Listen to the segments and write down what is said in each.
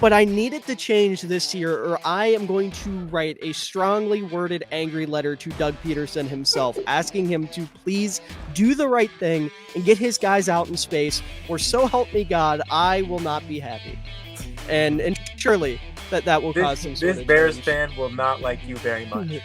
but I need it to change this year, or I am going to write a strongly worded angry letter to Doug Peterson himself, asking him to please do the right thing and get his guys out in space, or so help me God, I will not be happy. And surely that will cause some sort This of Bears change. fan will not like you very much.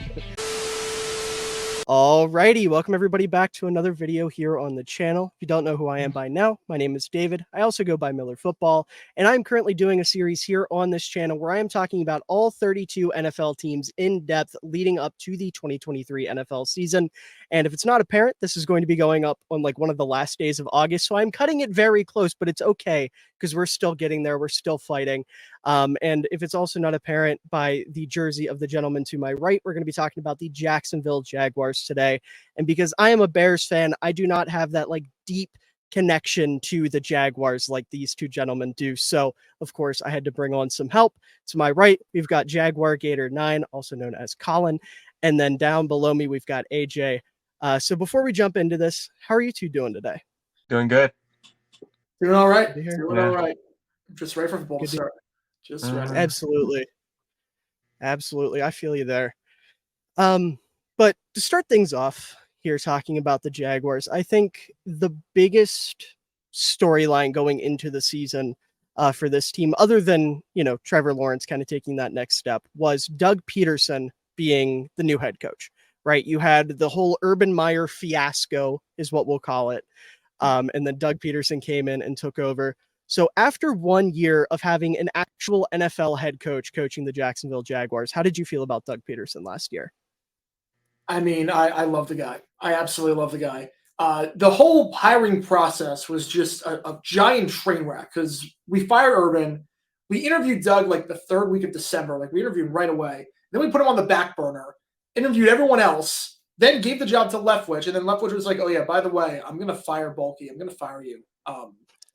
Alrighty, welcome everybody back to another video here on the channel. If you don't know who I am by now, my name is David. I also go by Miller Football, and I'm currently doing a series here on this channel where I am talking about all 32 NFL teams in depth leading up to the 2023 NFL season. And if it's not apparent, this is going to be going up on like one of the last days of August, so I'm cutting it very close, but it's okay because we're still getting there. We're still fighting. And if it's also not apparent by the jersey of the gentleman to my right, we're going to be talking about the Jacksonville Jaguars today. And because I am a Bears fan, I do not have that like deep connection to the Jaguars like these two gentlemen do. So, of course, I had to bring on some help. To my right, we've got Jaguar Gator 9, also known as Colin. And then down below me, we've got AJ. So before we jump into this, how are you two doing today? Doing good. Doing all right. Good to hear. Doing all right. Just ready for football to start. Just ready. Absolutely. Absolutely. I feel you there. But to start things off here, talking about the Jaguars, I think the biggest storyline going into the season for this team, other than, you know, Trevor Lawrence kind of taking that next step, was Doug Peterson being the new head coach, right? You had the whole Urban Meyer fiasco is what we'll call it. And then Doug Peterson came in and took over. So after 1 year of having an actual NFL head coach coaching the Jacksonville Jaguars, how did you feel about Doug Peterson last year? I mean, I love the guy. I absolutely love the guy. The whole hiring process was just a giant train wreck because we fired Urban. We interviewed Doug like the third week of December. Like we interviewed him right away. Then we put him on the back burner, interviewed everyone else, then gave the job to Leftwich. And then Leftwich was like, oh, yeah, by the way, I'm going to fire Bulky. I'm going to fire you.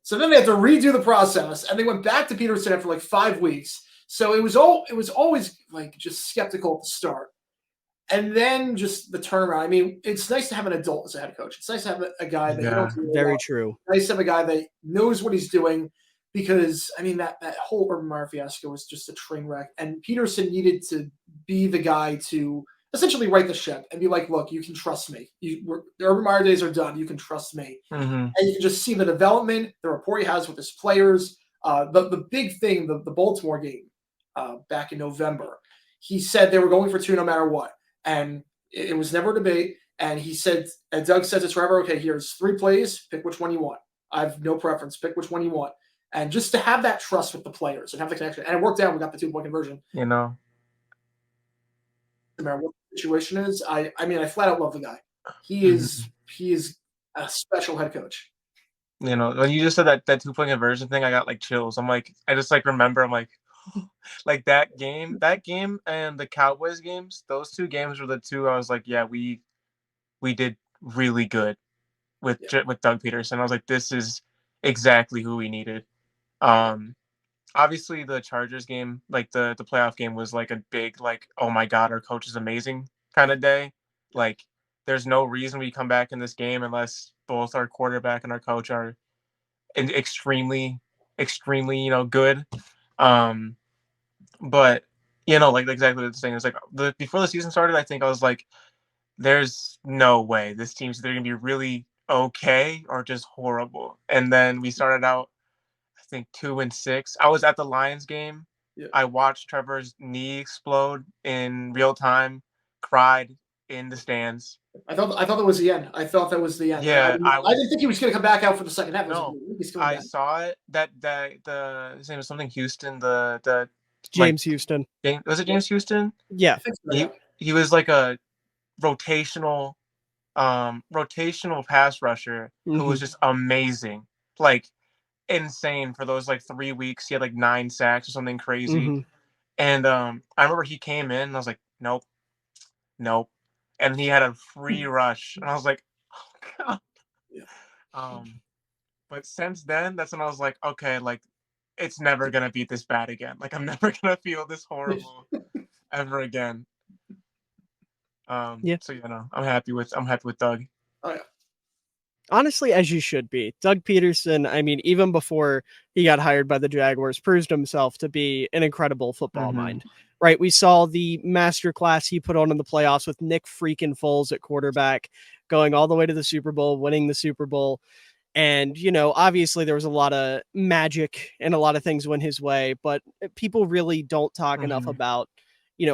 So then they had to redo the process, and they went back to Peterson after like 5 weeks. So it was always like just skeptical at the start. And then just the turnaround. I mean, it's nice to have an adult as a head coach. It's nice to have a guy that you don't really very true. Nice to have a guy that knows what he's doing because, I mean, that whole Urban Meyer fiasco was just a train wreck. And Peterson needed to be the guy to essentially right the ship and be like, look, you can trust me. The Urban Meyer days are done. You can trust me. Mm-hmm. And you can just see the development, the rapport he has with his players. The big thing, the Baltimore game back in November, he said they were going for 2 no matter what. And it was never a debate. And he said, and Doug said to Trevor, okay, here's 3 plays. Pick which one you want. I have no preference. Pick which one you want. And just to have that trust with the players and have the connection. And it worked out. We got the 2-point conversion. You know, No matter what the situation is, I mean, I flat out love the guy. He is a special head coach. You know, when you just said that 2-point conversion thing, I got like chills. I'm like, I just like remember, I'm like, like that game and the Cowboys games, those 2 games were the 2 I was like, yeah, we did really good with Doug Peterson. I was like, this is exactly who we needed. Obviously the Chargers game, like the playoff game was like a big, like, oh my God, our coach is amazing kind of day. Like there's no reason we come back in this game unless both our quarterback and our coach are extremely, you know, good. But you know, like exactly the thing is like before the season started, I think I was like, there's no way this team's either gonna be really okay or just horrible. And then we started out, I think 2-6. I was at the Lions game. Yeah. I watched Trevor's knee explode in real time, cried in the stands. I thought that was the end. I thought that was the end. Yeah, I didn't think he was going to come back out for the second half. No, I saw it. His name was something Houston. The James Houston. Was it James Houston? Yeah. He was like a rotational pass rusher who was just amazing, like insane for those like 3 weeks. He had like 9 sacks or something crazy. And I remember he came in and I was like, nope. And he had a free rush, and I was like, oh God. Yeah. But since then, that's when I was like, okay, like it's never gonna be this bad again. Like I'm never gonna feel this horrible ever again. So you know, I'm happy with Doug. Oh yeah. Honestly, as you should be. Doug Peterson, I mean, even before he got hired by the Jaguars, proved himself to be an incredible football mind, right? We saw the masterclass he put on in the playoffs with Nick freaking Foles at quarterback, going all the way to the Super Bowl, winning the Super Bowl. And, obviously there was a lot of magic and a lot of things went his way, but people really don't talk enough about,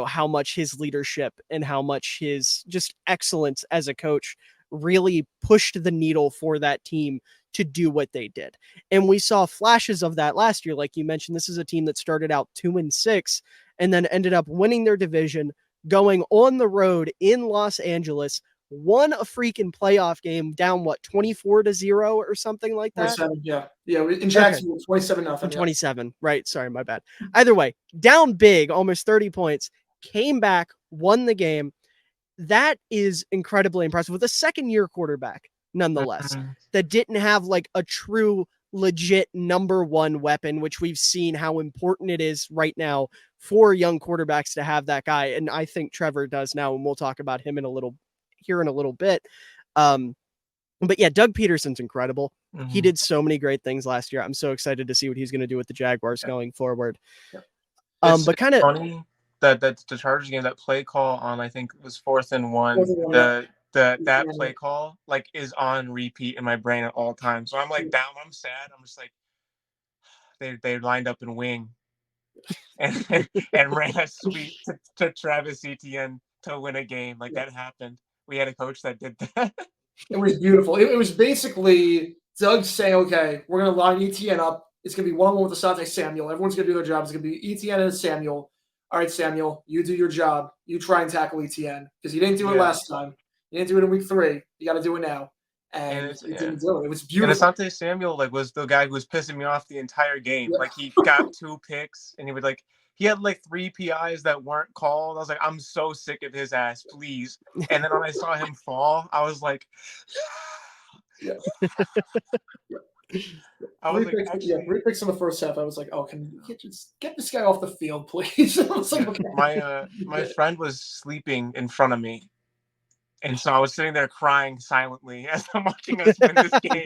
how much his leadership and how much his just excellence as a coach really pushed the needle for that team to do what they did. And we saw flashes of that last year. Like you mentioned, this is a team that started out 2-6 and then ended up winning their division, going on the road in Los Angeles, won a freaking playoff game down 24-0 or something like that. 27, yeah. In Jacksonville, 27-0. 27, right? Sorry, my bad. Either way, down big, almost 30 points, came back, won the game. That is incredibly impressive with a second-year quarterback, nonetheless, that didn't have like a true, legit number one weapon, which we've seen how important it is right now for young quarterbacks to have that guy. And I think Trevor does now, and we'll talk about him in a little bit. But yeah, Doug Peterson's incredible. He did so many great things last year. I'm so excited to see what he's going to do with the Jaguars going forward. But kind of funny that the Chargers game, that play call on, I think it was 4th and 1. That play call like is on repeat in my brain at all times. So I'm like down, I'm sad. I'm just like, they lined up in wing and ran a sweep to Travis Etienne to win a game. Like that happened. We had a coach that did that. It was beautiful. It was basically Doug saying, okay, we're going to line Etienne up. It's going to be one-on-one with Asante Samuel. Everyone's going to do their jobs. It's going to be Etienne and Samuel. All right, Samuel, you do your job. You try and tackle Etienne because you didn't do it last time. You didn't do it in week 3. You got to do it now. And he didn't do it. It was beautiful. And Asante Samuel was the guy who was pissing me off the entire game. Yeah. Like he got 2 picks and he had 3 PIs that weren't called. I was like, I'm so sick of his ass, please. And then when I saw him fall, I was like, I was 3 picks in the first half. I was like, oh, can you just get this guy off the field, please? I was like, okay. My friend was sleeping in front of me. And so I was sitting there crying silently as I'm watching us win this game.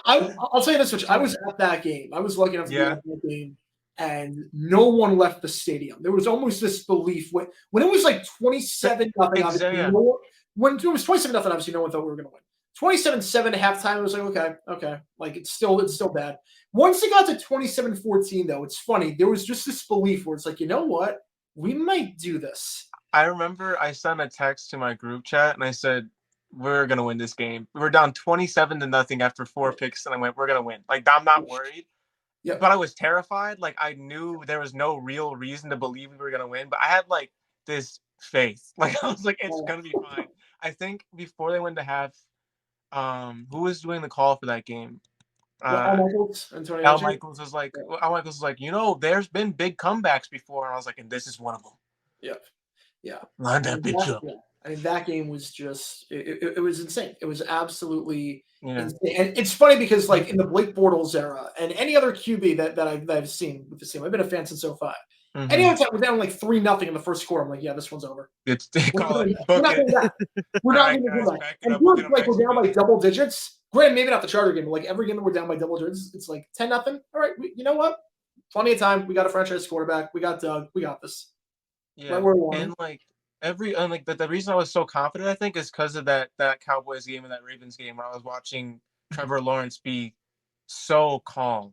I'll tell you this, Rich. I was at that game. I was lucky enough to be at that game. And no one left the stadium. There was almost this belief when it was like 27-0. When it was 27-0, obviously no one thought we were going to win. 27-7 at halftime. It was like okay, like it's still bad. Once it got to 27-14, though, it's funny. There was just this belief where it's like, you know what, we might do this. I remember I sent a text to my group chat and I said, we're going to win this game. We were down 27-0 after 4 picks, and I went, we're going to win. Like, I'm not worried. Yeah. But I was terrified. Like, I knew there was no real reason to believe we were going to win, but I had this faith. Like, I was like, it's going to be fine. I think before they went to half, who was doing the call for that game? Al Michaels was like, there's been big comebacks before. And I was like, and this is one of them. Yeah. Line that bitch up. I mean, that game was just, it was insane. It was absolutely insane. And it's funny because, in the Blake Bortles era and any other QB that I've seen with the team, I've been a fan since 05. Mm-hmm. Any other time we're down 3-0 in the first quarter, I'm like, yeah, this one's over. We're not going to do that. And we're down by double digits. Granted, maybe not the Charger game, but every game that we're down by double digits, it's 10-0. All right, you know what? Plenty of time. We got a franchise quarterback. We got Doug. We got this. Yeah, and the reason I was so confident, I think, is because of that Cowboys game and that Ravens game where I was watching Trevor Lawrence be so calm.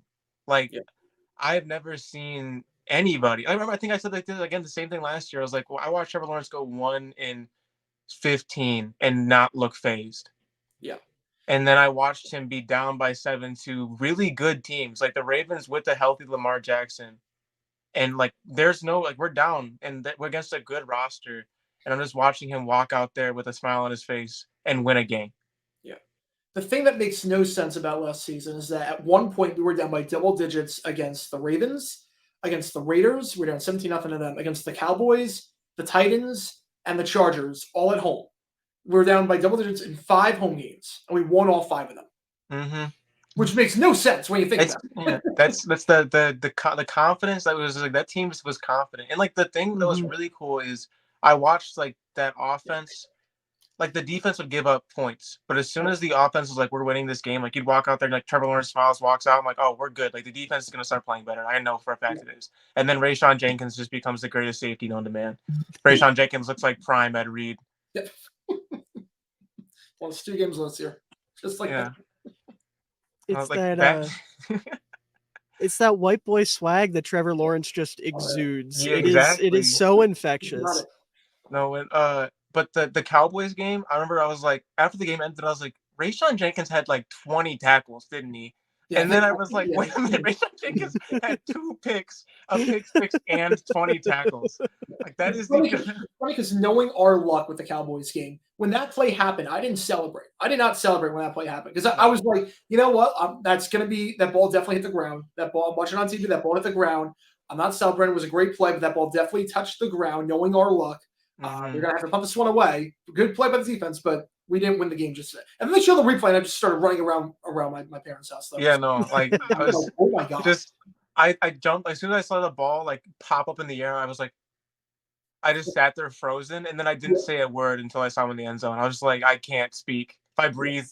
I've never seen anybody. I think I said again the same thing last year. I was like, well, I watched Trevor Lawrence go 1-15 and not look phased. Yeah. And then I watched him be down by 7 to really good teams, like the Ravens with a healthy Lamar Jackson. And there's no we're down and we're against a good roster, and I'm just watching him walk out there with a smile on his face and win a game. Yeah, the thing that makes no sense about last season is that at one point we were down by double digits against the Ravens, against the Raiders. We're down 17-0 to them, against the Cowboys, the Titans, and the Chargers, all at home. We were down by double digits in 5 home games, and we won all 5 of them. Mm-hmm. Which makes no sense when you think about it. Yeah, that's the confidence that was that team was confident. And the thing that was really cool is I watched that offense like the defense would give up points, but as soon as the offense was like, we're winning this game, like you'd walk out there and like Trevor Lawrence smiles, walks out, I'm like, oh, we're good. Like the defense is gonna start playing better. I know for a fact it is. And then Rayshawn Jenkins just becomes the greatest safety known to man. Rayshawn Jenkins looks like prime Ed Reed. Yep. Well, it's 2 games last year. Just like that. It's that it's that white boy swag that Trevor Lawrence just exudes. Yeah, it is so infectious. No, but the Cowboys game, I remember I was like, after the game ended, I was like, Rayshawn Jenkins had like 20 tackles, didn't he? Yeah, and then I was like, wait a minute, Rayshawn Jenkins had 2 picks, a pick six, and 20 tackles. Like that is funny because knowing our luck with the Cowboys game, when that play happened, I didn't celebrate. I did not celebrate when that play happened because I was like, you know what? That's going to be that ball definitely hit the ground. That ball, I'm watching on TV, that ball hit the ground. I'm not celebrating. It was a great play, but that ball definitely touched the ground. Knowing our luck, they're going to have to pump this one away. Good play by the defense, but we didn't win the game just today. And then they showed the replay, and I just started running around my parents' house. Though. Yeah, no, like I was, oh my god! Just I jumped as soon as I saw the ball like pop up in the air. I was like, I just sat there frozen, and then I didn't say a word until I saw him in the end zone. I was just like, I can't speak. If I breathe,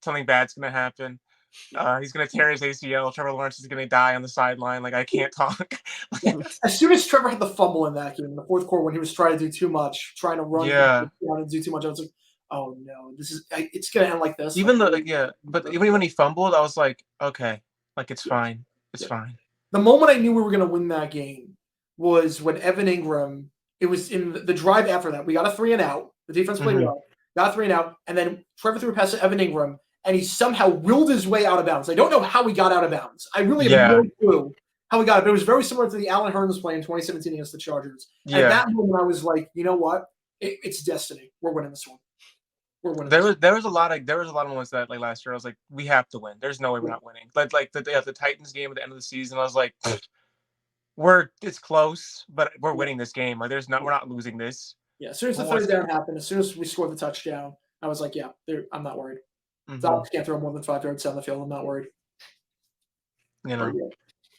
something bad's gonna happen. He's gonna tear his ACL. Trevor Lawrence is gonna die on the sideline. Like I can't talk. As soon as Trevor had the fumble in that game in the fourth quarter, when he was trying to do too much, trying to run, and do too much, I was like, oh no, it's gonna end like this. Even but even when he fumbled, I was like, okay, like it's fine, it's fine. The moment I knew we were gonna win that game was when Evan Ingram. It was in the drive after that. We got a 3-and-out. The defense played well. Got a 3-and-out, and then Trevor threw a pass to Evan Ingram, and he somehow willed his way out of bounds. I don't know how he got out of bounds. I really have no clue how he got it. But it was very similar to the Allen Hurns play in 2017 against the Chargers. Yeah. At that moment, I was like, you know what? It's destiny. We're winning this one. We're winning. There was a lot of moments that like last year I was like, we have to win. There's no way we're not winning. Like the Titans game at the end of the season, I was like, it's close, but we're winning this game. Like we're not losing this. Yeah, as soon as the third down happened, as soon as we scored the touchdown, I was like, yeah, I'm not worried. Dogs can't throw more than 5 yards down the field. I'm not worried. You know,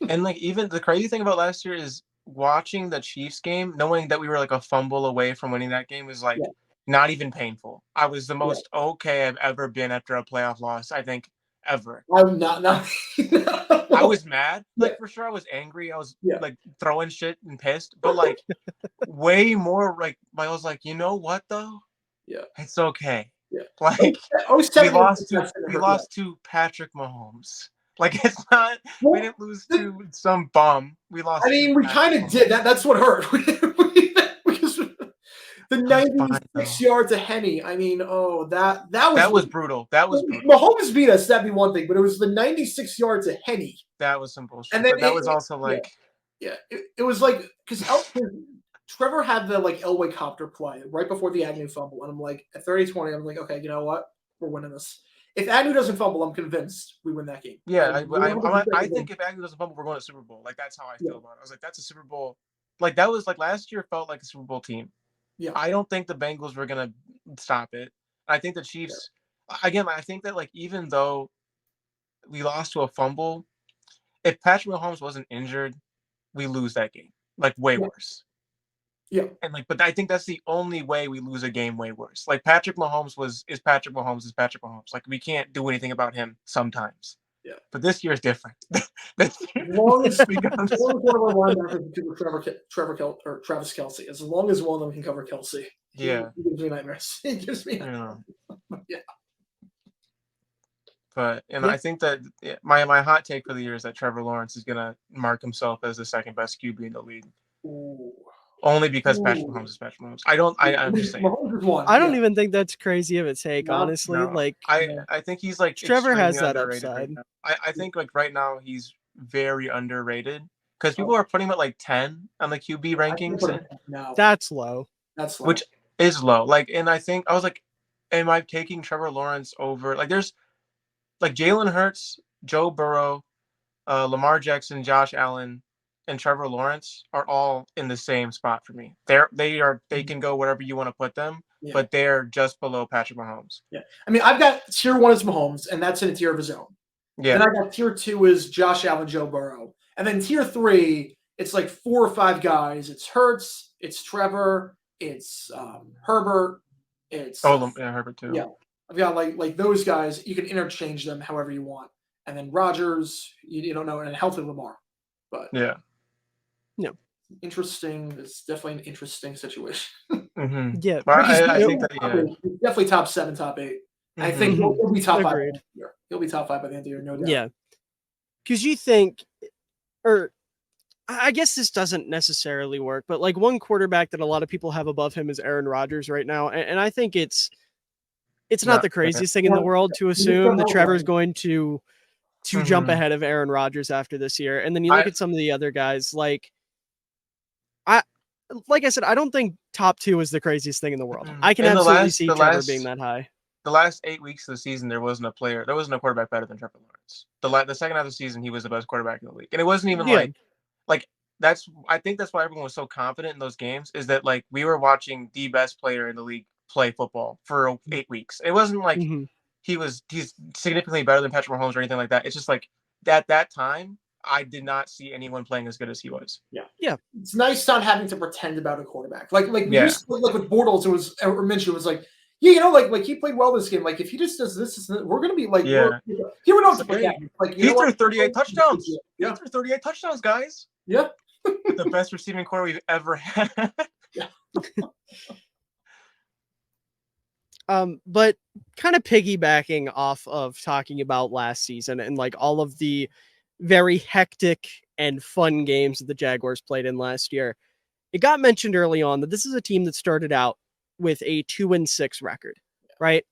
and like even the crazy thing about last year is watching the Chiefs game, knowing that we were like a fumble away from winning that game was like not even painful. I was the most okay I've ever been after a playoff loss, I think, ever. I'm not. I was mad. Like for sure I was angry. I was like throwing shit and pissed. But like way more like I was like, you know what though? Yeah. It's okay. Yeah. Like we lost to Patrick Mahomes. Like it's not we didn't lose to some bum. We lost. I mean, we kind of did. That's what hurt. Because the 96 yards of Henny. I mean, that was brutal. That was brutal. Mahomes beat us. That'd be one thing, but it was the 96 yards of Henny. That was some bullshit. And then that was also like, it was like because Trevor had the like Elway copter play right before the Agnew fumble, and I'm like at 30-20, I'm like, okay, you know what, we're winning this. If Agnew doesn't fumble, I'm convinced we win that game. Yeah, I think if Agnew doesn't fumble, we're going to Super Bowl. Like that's how I feel about it. I was like, that's a Super Bowl. Like that was like last year felt like a Super Bowl team. Yeah, I don't think the Bengals were gonna stop it. I think the Chiefs. Again, I think that like even though we lost to a fumble, if Patrick Mahomes wasn't injured, we lose that game. Like way worse. Yeah. And like, but I think that's the only way we lose a game way worse. Like Patrick Mahomes is Patrick Mahomes. Like we can't do anything about him sometimes. Yeah. But this year is different. As long as one of our linebackers can cover Travis Kelce, as long as one of them can cover Kelce, he gives me nightmares. He gives me nightmares. But I think that my hot take for the year is that Trevor Lawrence is gonna mark himself as the second best QB in the league. Ooh. Only because Patrick Mahomes is Patrick Mahomes. I'm just saying. I don't even think that's crazy of a take, honestly. No. Like I think he's like Trevor has that upside. Right I think like right now he's very underrated because people are putting him at like 10 on the QB rankings. No. That's low. That's low. Which is low. Like, and I think I was like, am I taking Trevor Lawrence over? Like, there's like Jalen Hurts, Joe Burrow, Lamar Jackson, Josh Allen, and Trevor Lawrence are all in the same spot for me. They can go wherever you want to put them, but they're just below Patrick Mahomes. Yeah, I mean, I've got tier 1 is Mahomes, and that's in a tier of his own. Yeah. Then I got tier 2 is Josh Allen, Joe Burrow, and then tier 3, it's like 4 or 5 guys. It's Hurts, it's Trevor, it's Herbert, It's Herbert too. Yeah, I've got like those guys. You can interchange them however you want, and then Rodgers, you don't know, and healthy Lamar. But yeah, interesting. It's definitely an interesting situation. Yeah, well, I think that definitely top 7, top 8. I think he'll be top 5 by the end of the year. He'll be top 5 by the end of the year, no doubt. Yeah, because you think, or I guess this doesn't necessarily work, but like one quarterback that a lot of people have above him is Aaron Rodgers right now, and I think it's not the craziest thing in the world to assume that Trevor's going to jump ahead of Aaron Rodgers after this year. And then you look at some of the other guys, like I said, I don't think top 2 is the craziest thing in the world. I can absolutely see Trevor being that high. The last 8 weeks of the season, there wasn't a quarterback better than Trevor Lawrence. The second half of the season, he was the best quarterback in the league, and it wasn't even like I think that's why everyone was so confident in those games, is that like we were watching the best player in the league play football for 8 weeks. It wasn't like he's significantly better than Patrick Mahomes or anything like that. It's just like at that time, I did not see anyone playing as good as he was. Yeah. It's nice not having to pretend about a quarterback. Like with Bortles, it was, or Minshew, it was like, like he played well this game. Like if he just does this, we're gonna be like, he would know to play that. Like he threw 38 touchdowns. Yeah. He threw 38 touchdowns, guys. Yeah. The best receiving core we've ever had. Yeah. But kind of piggybacking off of talking about last season and like all of the very hectic and fun games that the Jaguars played in last year, it got mentioned early on that this is a team that started out with a 2-6 record, right?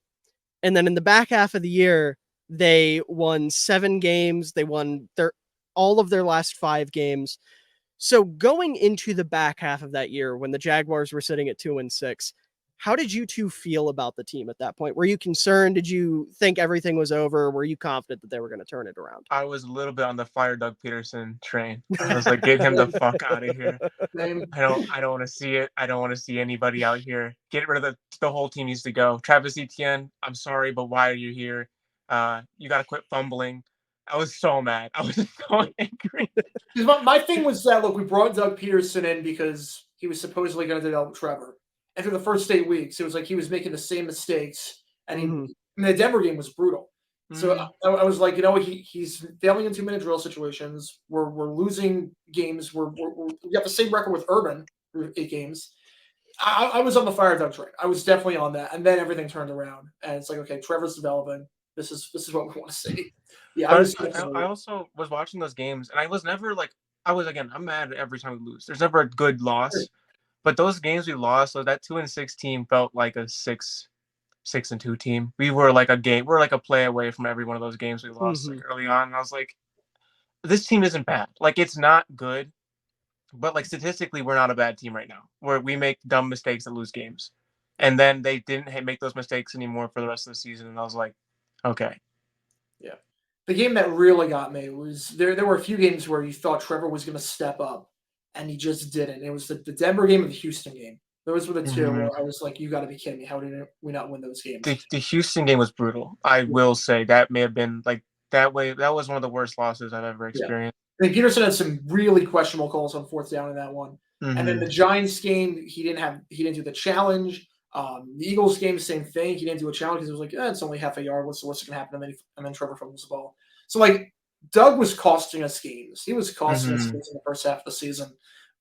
And then in the back half of the year, they won 7 games. They won all of their last 5 games. So going into the back half of that year, when the Jaguars were sitting at 2-6, how did you two feel about the team at that point? Were you concerned? Did you think everything was over? Were you confident that they were going to turn it around? I was a little bit on the fire Doug Peterson train. I was like, get him the fuck out of here. I don't want to see it. I don't want to see anybody out here. Get rid of the whole team needs to go. Travis Etienne, I'm sorry, but why are you here? You got to quit fumbling. I was so mad. I was so angry. My thing was that, look, we brought Doug Peterson in because he was supposedly going to develop Trevor. And through the first 8 weeks, it was like he was making the same mistakes. And the Denver game was brutal. So I was like, he's failing in 2-minute drill situations. We're losing games. We got the same record with Urban through 8 games. I was on the fire Doug train. I was definitely on that. And then everything turned around. And it's like, okay, Trevor's developing. This is what we want to see. Yeah, I also was watching those games, and I was never like, I'm mad every time we lose. There's never a good loss. But those games we lost, so that 2-6 team felt like a 6-2 team. We were like we're like a play away from every one of those games we lost like, early on. And I was like, this team isn't bad. Like, it's not good, but like statistically, we're not a bad team right now. Where we make dumb mistakes that lose games, and then they didn't make those mistakes anymore for the rest of the season. And I was like, okay, yeah. The game that really got me was there were a few games where you thought Trevor was going to step up, and he just didn't. It was the Denver game and the Houston game. Those were the 2 where I was like, you got to be kidding me. How did we not win those games? The Houston game was brutal. I will say that may have been like that way. That was one of the worst losses I've ever experienced. I think Peterson had some really questionable calls on 4th down in that one. And then the Giants game, he didn't do the challenge. The Eagles game, same thing. He didn't do a challenge because it was like, it's only half a yard. What's going to happen? And then Trevor fumbles the ball. So like Doug was costing us games. He was costing us games in the first half of the season.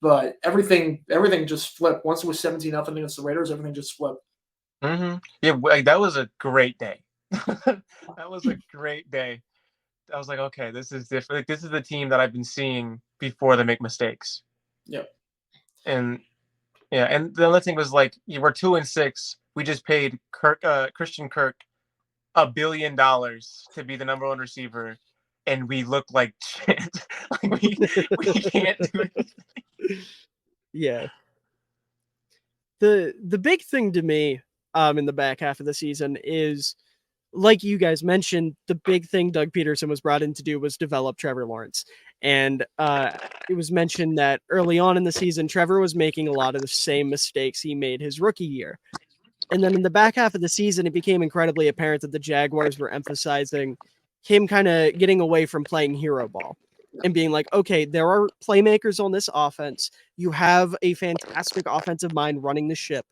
But everything just flipped. Once it was 17-0 against the Raiders, everything just flipped. Yeah, like, that was a great day. That was a great day. I was like, okay, this is different. Like, this is the team that I've been seeing before they make mistakes. Yep. And and the other thing was like, we're 2-6. We just paid Christian Kirk $1 billion to be the number 1 receiver, and we look like shit. Like we can't do anything. Yeah. The big thing to me in the back half of the season is, like you guys mentioned, the big thing Doug Peterson was brought in to do was develop Trevor Lawrence. And it was mentioned that early on in the season, Trevor was making a lot of the same mistakes he made his rookie year. And then in the back half of the season, it became incredibly apparent that the Jaguars were emphasizing him kind of getting away from playing hero ball and being like, okay, there are playmakers on this offense. You have a fantastic offensive mind running the ship.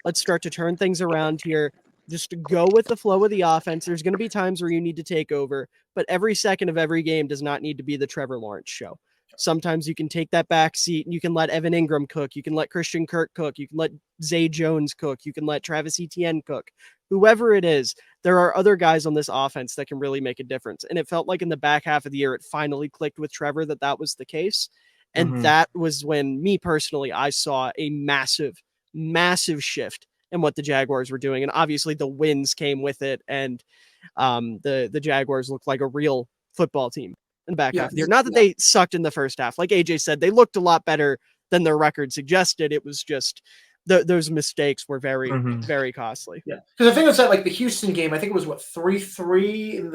Let's start to turn things around here. Just to go with the flow of the offense. There's going to be times where you need to take over, but every second of every game does not need to be the Trevor Lawrence show. Sometimes you can take that back seat and you can let Evan Ingram cook. You can let Christian Kirk cook. You can let Zay Jones cook. You can let Travis Etienne cook. Whoever it is, there are other guys on this offense that can really make a difference. And it felt like in the back half of the year, it finally clicked with Trevor that was the case. And that was when, me personally, I saw a massive, massive shift in what the Jaguars were doing. And obviously the wins came with it. And the Jaguars looked like a real football team in the back half of the year. Not that they sucked in the first half. Like AJ said, they looked a lot better than their record suggested. It was just those mistakes were very, very costly. Yeah. Because the thing was that, like, the Houston game, I think it was 3-3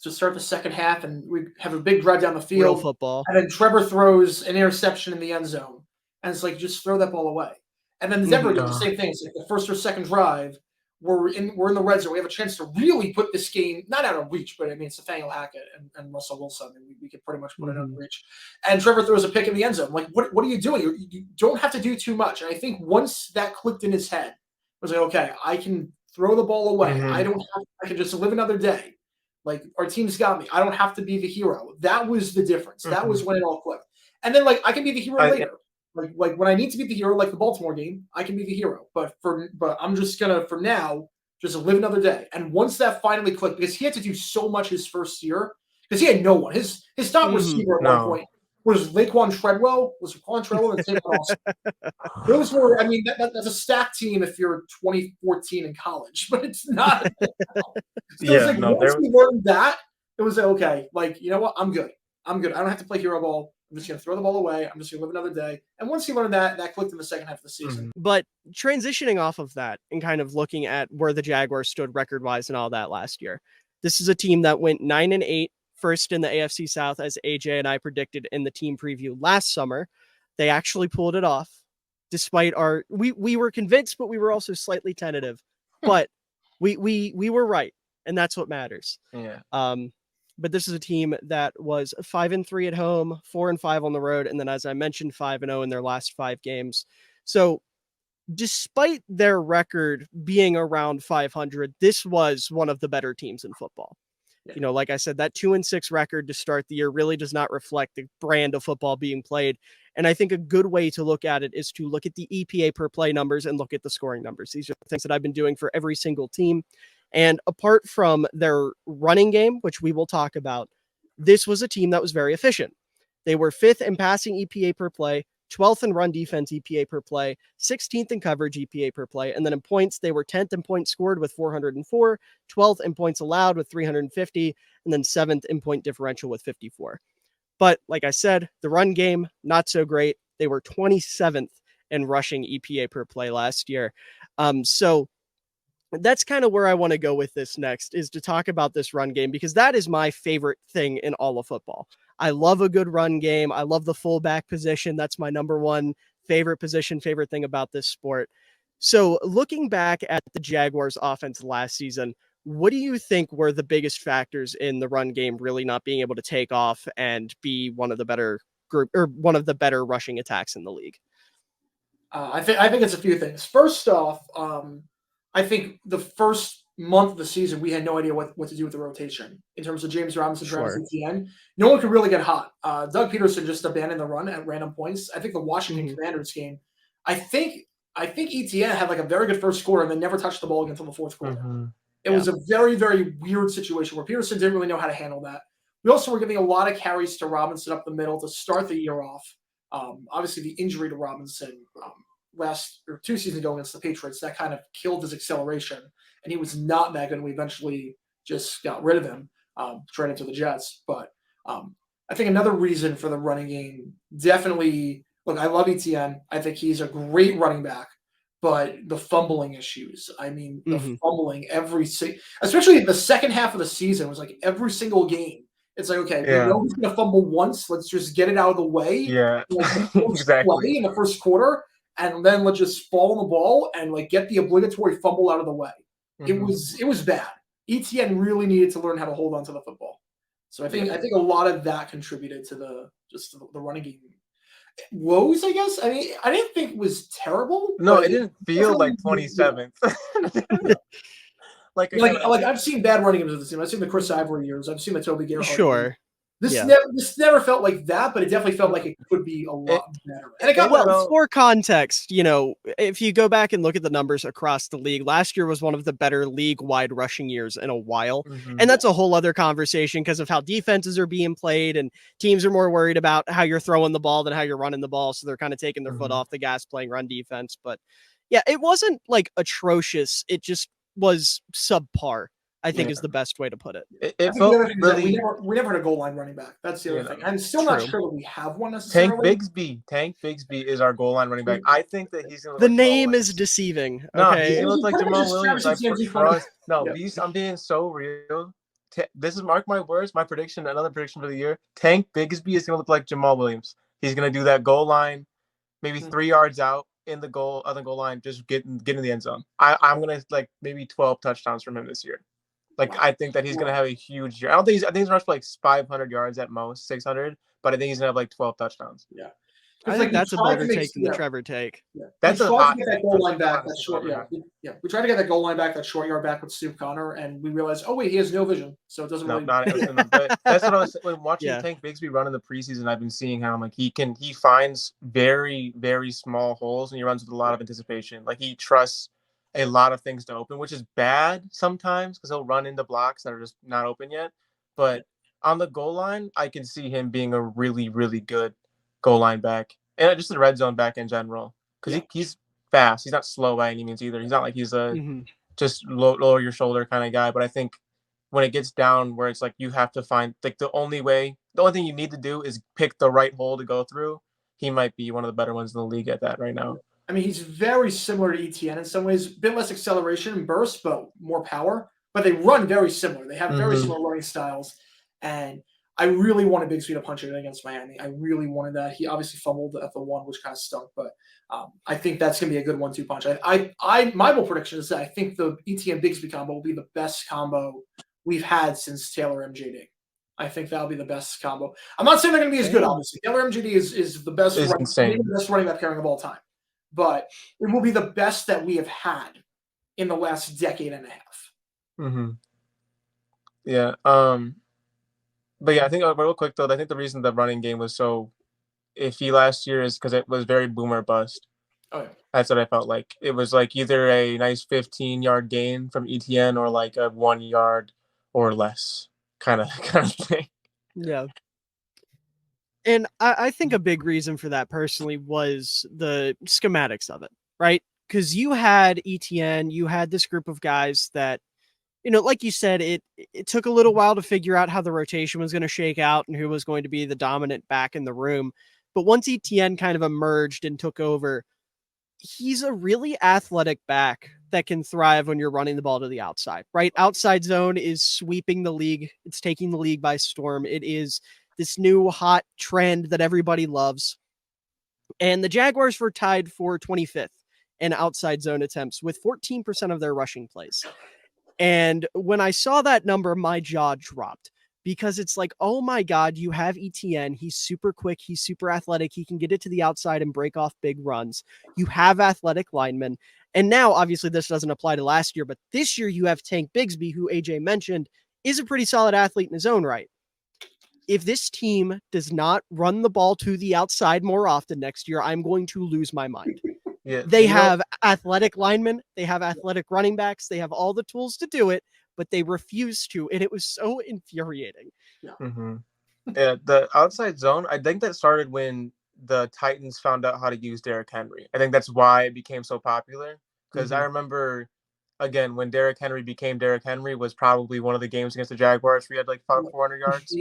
to start the second half, and we have a big drive down the field. Real football. And then Trevor throws an interception in the end zone. And it's like, just throw that ball away. And then the Denver did the same thing. It's like the first or second drive, we're in the red zone. We have a chance to really put this game, not out of reach, but I mean, it's Nathaniel Hackett and Russell Wilson. And we could pretty much put it out of reach. And Trevor throws a pick in the end zone. Like, what are you doing? You don't have to do too much. And I think once that clicked in his head, it was like, okay, I can throw the ball away. I can just live another day. Like, our team's got me. I don't have to be the hero. That was the difference. That was when it all clicked. And then, like, I can be the hero later. Like when I need to be the hero, like the Baltimore game, I can be the hero. But I'm just gonna, for now, just live another day. And once that finally clicked, because he had to do so much his first year, because he had no one. His top receiver at one point was Laquan Treadwell, and Saquon Austin. Those were, I mean, that's a stacked team if you're 2014 in college, but it's not. Once we learned that, it was okay. Like, you know what? I'm good. I don't have to play hero ball. I'm just going to throw the ball away. I'm just going to live another day. And once he learned that clicked in the second half of the season. But transitioning off of that and kind of looking at where the Jaguars stood record-wise and all that last year, this is a team that went 9-8, first in the AFC South, as AJ and I predicted in the team preview last summer. They actually pulled it off, despite we were convinced, but we were also slightly tentative. But we were right, and that's what matters. Yeah. But this is a team that was 5-3 at home, 4-5 on the road, and then, as I mentioned, 5-0 in their last 5 games. So despite their record being around 500, this was one of the better teams in football. Yeah. You know, like I said, that 2-6 record to start the year really does not reflect the brand of football being played. And I think a good way to look at it is to look at the EPA per play numbers and look at the scoring numbers. These are things that I've been doing for every single team. And apart from their running game, which we will talk about, this was a team that was very efficient. They were 5th in passing EPA per play, 12th in run defense EPA per play, 16th in coverage EPA per play. And then in points, they were 10th in points scored with 404, 12th in points allowed with 350, and then 7th in point differential with 54. But like I said, the run game, not so great. They were 27th in rushing EPA per play last year. So that's kind of where I want to go with this next, is to talk about this run game, because that is my favorite thing in all of football. I love a good run game. I love the fullback position. That's my number one favorite position, favorite thing about this sport. So looking back at the Jaguars offense last season, what do you think were the biggest factors in the run game really not being able to take off and be one of the better rushing attacks in the league? I think it's a few things. First off, I think the first month of the season, we had no idea what to do with the rotation in terms of James Robinson, Travis Etienne. No one could really get hot. Doug Peterson just abandoned the run at random points. I think the Washington Commanders game, I think Etienne had like a very good first quarter and then never touched the ball again until the fourth quarter. It was a very, very weird situation where Peterson didn't really know how to handle that. We also were giving a lot of carries to Robinson up the middle to start the year off. Obviously, the injury to Robinson last or 2 seasons ago against the Patriots, that kind of killed his acceleration, and he was not that good. And we eventually just got rid of him, traded to the Jets. But I think another reason for the running game, definitely, look, I love Etienne. I think he's a great running back, but the fumbling issues, I mean, the fumbling especially the second half of the season was like every single game. It's like, okay, we know he's going to fumble once. Let's just get it out of the way. Yeah, exactly. In the first quarter. And then let's just fall on the ball and like get the obligatory fumble out of the way. It was bad. Etienne really needed to learn how to hold on to the football. So I think a lot of that contributed to the running game. woes, I guess. I mean, I didn't think it was terrible. No, it didn't feel like 27th. Like I've seen bad running games of the team. I've seen the Chris Ivory years. I've seen the Toby Gerhardt. Sure. This never felt like that, but it definitely felt like it could be a lot better. And it got well, for context, you know, if you go back and look at the numbers across the league, last year was one of the better league-wide rushing years in a while. And that's a whole other conversation because of how defenses are being played and teams are more worried about how you're throwing the ball than how you're running the ball. So they're kind of taking their foot off the gas playing run defense. But yeah, it wasn't like atrocious. It just was subpar, I think is the best way to put it. It felt really... we never had a goal line running back. That's the other thing. I'm still not sure that we have one necessarily. Tank Bigsby is our goal line running back. I think that he's going to look name is deceiving. Okay. No, he looks like Jamal Williams. I'm being so real. This is, mark my words, my prediction, another prediction for the year. Tank Bigsby is going to look like Jamal Williams. He's going to do that goal line, maybe 3 yards out in the other goal line, just get in the end zone. I'm going to maybe 12 touchdowns from him this year. I think that he's going to have a huge year. I think he's going to rush for 500 yards at most, 600, but I think he's going to have 12 touchdowns. Yeah. I think that's a better take than the Trevor take. Yeah. That's a hot take. That goal line back, that short, we tried to get that goal line back, that short yard back with Stu Connor, and we realized, oh wait, he has no vision, so it doesn't really. But that's what I was when watching Tank Bigsby run in the preseason. I've been seeing how he finds very, very small holes and he runs with a lot of anticipation. He trusts a lot of things to open, which is bad sometimes because he'll run into blocks that are just not open yet. But on the goal line, I can see him being a really, really good goal line back and just a red zone back in general because he's fast. He's not slow by any means either. He's not like he's a just lower your shoulder kind of guy. But I think when it gets down where it's you have to find the only thing you need to do is pick the right hole to go through. He might be one of the better ones in the league at that right now. I mean, he's very similar to ETN in some ways, a bit less acceleration and burst, but more power. But they run very similar. They have very similar running styles. And I really wanted Bigsby to punch it against Miami. I really wanted that. He obviously fumbled at the one, which kind of stunk. But I think that's going to be a good 1-2 punch. My bold prediction is that I think the ETN Bigsby combo will be the best combo we've had since Taylor MJD. I think that'll be the best combo. I'm not saying they're going to be as good, obviously. Taylor MJD is the best running back pairing of all time. But it will be the best that we have had in the last decade and a half. Yeah. But yeah, I think real quick though, I think the reason the running game was so iffy last year is because it was very boomer bust. Oh yeah. That's what I felt like. It was either a nice 15-yard gain from ETN or a 1 yard or less kind of thing. Yeah. And I think a big reason for that personally was the schematics of it, right? Because you had ETN, you had this group of guys that, like you said, it took a little while to figure out how the rotation was going to shake out and who was going to be the dominant back in the room. But once ETN kind of emerged and took over, he's a really athletic back that can thrive when you're running the ball to the outside, right? Outside zone is sweeping the league. It's taking the league by storm. It is this new hot trend that everybody loves. And the Jaguars were tied for 25th in outside zone attempts with 14% of their rushing plays. And when I saw that number, my jaw dropped because it's oh my God, you have ETN. He's super quick. He's super athletic. He can get it to the outside and break off big runs. You have athletic linemen. And now, obviously, this doesn't apply to last year, but this year you have Tank Bigsby, who AJ mentioned is a pretty solid athlete in his own right. If this team does not run the ball to the outside more often next year, I'm going to lose my mind. Yeah, they have athletic linemen. They have athletic running backs. They have all the tools to do it, but they refuse to. And it was so infuriating. Yeah. Yeah, the outside zone, I think that started when the Titans found out how to use Derrick Henry. I think that's why it became so popular. Because I remember, again, when Derrick Henry became Derrick Henry was probably one of the games against the Jaguars where he had 400 yards.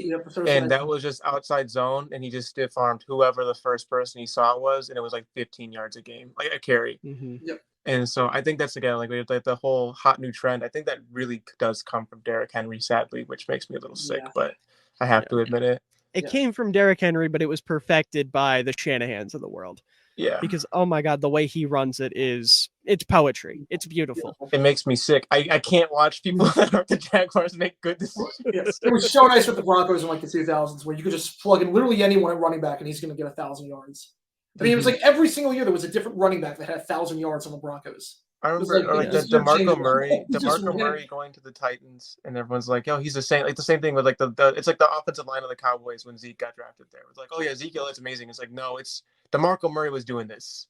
And that was just outside zone, and he just stiff-armed whoever the first person he saw was, and it was 15 yards a game, a carry. Yep. And so I think that's, again, the whole hot new trend. I think that really does come from Derrick Henry, sadly, which makes me a little sick, but I have to admit it. It came from Derrick Henry, but it was perfected by the Shanahans of the world. Yeah. Because, oh my God, the way he runs it's poetry. It's beautiful. It makes me sick. I can't watch people that are the Jaguars make good decisions. Yes. It was so nice with the Broncos in the 2000s where you could just plug in literally anyone at running back and he's going to get 1,000 yards. I mean, it was like every single year there was a different running back that had 1,000 yards on the Broncos. I remember like, the this year changed DeMarco it. Murray, He's just DeMarco winning. Murray going to the Titans, and everyone's like, "Yo, he's the same." Like the same thing with like the it's like the offensive line of the Cowboys when Zeke got drafted there. It's like, "Oh yeah, Ezekiel, it's amazing." It's like, no, it's DeMarco Murray was doing this.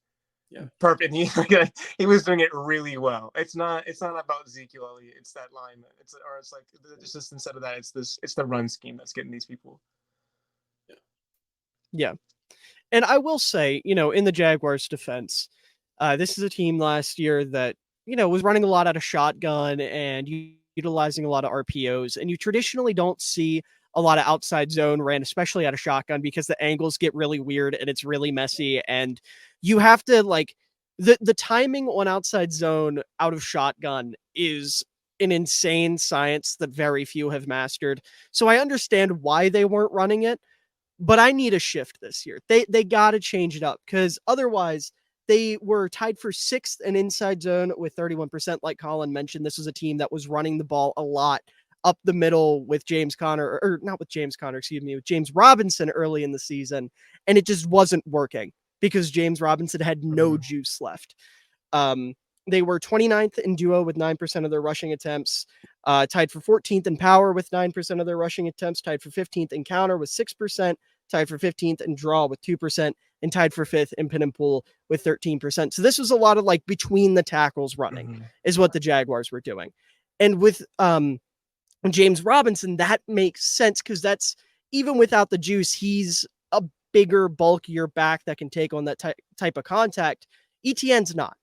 Yeah, perfect. He was doing it really well. It's not about Ezekiel Elliott. It's that line. It's like just instead of that, it's the run scheme that's getting these people. Yeah. And I will say, in the Jaguars' defense, this is a team last year that, was running a lot out of shotgun and utilizing a lot of RPOs. And you traditionally don't see a lot of outside zone ran, especially out of shotgun, because the angles get really weird and it's really messy. And you have to the timing on outside zone out of shotgun is an insane science that very few have mastered. So I understand why they weren't running it. But I need a shift this year. They got to change it up because otherwise they were tied for 6th in inside zone with 31%. Like Colin mentioned, this was a team that was running the ball a lot up the middle with James Robinson early in the season. And it just wasn't working because James Robinson had no juice left. They were 29th in duo with 9% of their rushing attempts, tied for 14th in power with 9% of their rushing attempts, tied for 15th in counter with 6%, tied for 15th in draw with 2%, and tied for 5th in pin and pull with 13%. So this was a lot of between the tackles running is what the Jaguars were doing. And with James Robinson, that makes sense because that's even without the juice, he's a bigger, bulkier back that can take on that type of contact. ETN's not.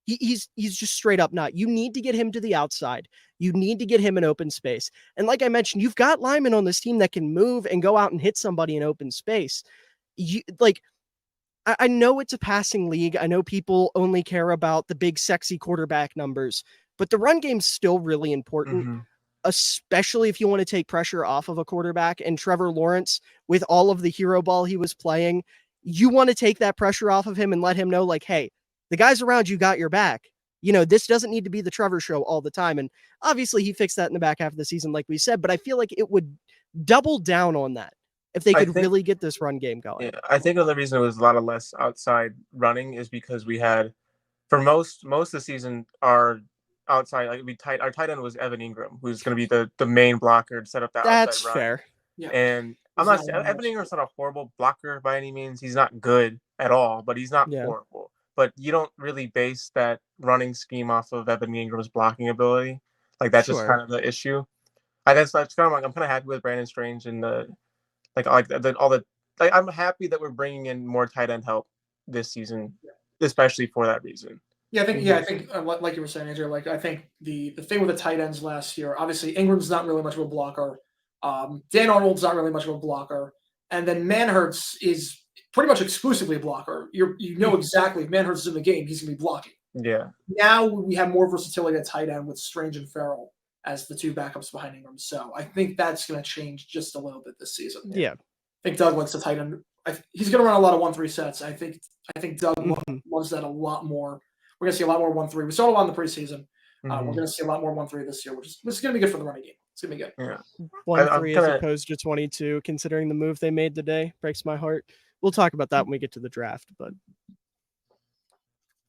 He's just straight up not. You need to get him to the outside. You need to get him in open space. And like I mentioned, you've got linemen on this team that can move and go out and hit somebody in open space. I know it's a passing league. I know people only care about the big, sexy quarterback numbers, but the run game's still really important, especially if you want to take pressure off of a quarterback. And Trevor Lawrence, with all of the hero ball he was playing, you want to take that pressure off of him and let him know, hey, the guys around you got your back. This doesn't need to be the Trevor show all the time. And obviously he fixed that in the back half of the season, like we said, but I feel like it would double down on that if they could really get this run game going. Yeah, I think another reason it was a lot of less outside running is because we had, for most of the season, our outside, our tight end was Evan Ingram, who's going to be the main blocker to set up that outside run. Fair. Yeah. And Evan Ingram's not a horrible blocker by any means. He's not good at all, but he's not horrible. But you don't really base that running scheme off of Evan Ingram's blocking ability. That's just kind of the issue. That's kind of I'm kind of happy with Brandon Strange and I'm happy that we're bringing in more tight end help this season, especially for that reason. Yeah, I think like you were saying, AJ, I think the thing with the tight ends last year, obviously Ingram's not really much of a blocker. Dan Arnold's not really much of a blocker. And then Manhurts is pretty much exclusively a blocker. You know exactly if Manhurts is in the game, he's going to be blocking. Yeah. Now we have more versatility at tight end with Strange and Farrell as the two backups behind Ingram. So I think that's going to change just a little bit this season. Yeah. I think Doug likes the tight end. He's going to run a lot of 1-3 sets. I think Doug loves that a lot more. We're going to see a lot more 1-3. We saw it a lot in the preseason. We're going to see a lot more 1-3 this year, which is going to be good for the running game. It's going to be good. Yeah. 1-3 as opposed to 22, considering the move they made today. Breaks my heart. We'll talk about that when we get to the draft. But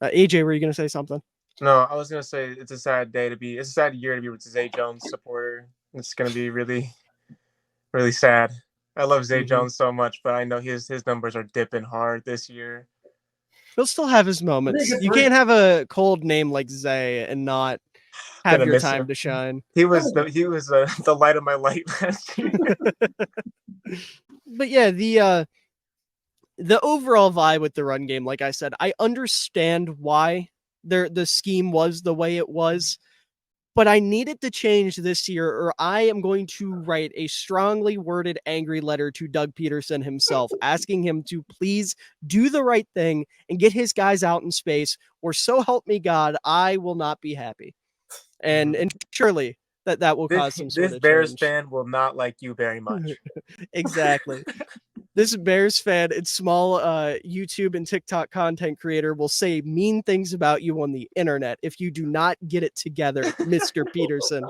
AJ, were you going to say something? No, I was going to say it's a sad year to be a Zay Jones supporter. It's going to be really, really sad. I love Zay Jones so much, but I know his numbers are dipping hard this year. He'll still have his moments. You can't have a cold name like Zay and not have your time to shine. He was the light of my light last year. But yeah, the overall vibe with the run game, like I said, I understand why the scheme was the way it was, but I need it to change this year, or I am going to write a strongly worded angry letter to Doug Peterson himself, asking him to please do the right thing and get his guys out in space, or so help me God, I will not be happy. And surely that will cause some sort of change. This Bears fan will not like you very much. Exactly. This Bears fan and small YouTube and TikTok content creator will say mean things about you on the internet if you do not get it together, Mr. Peterson.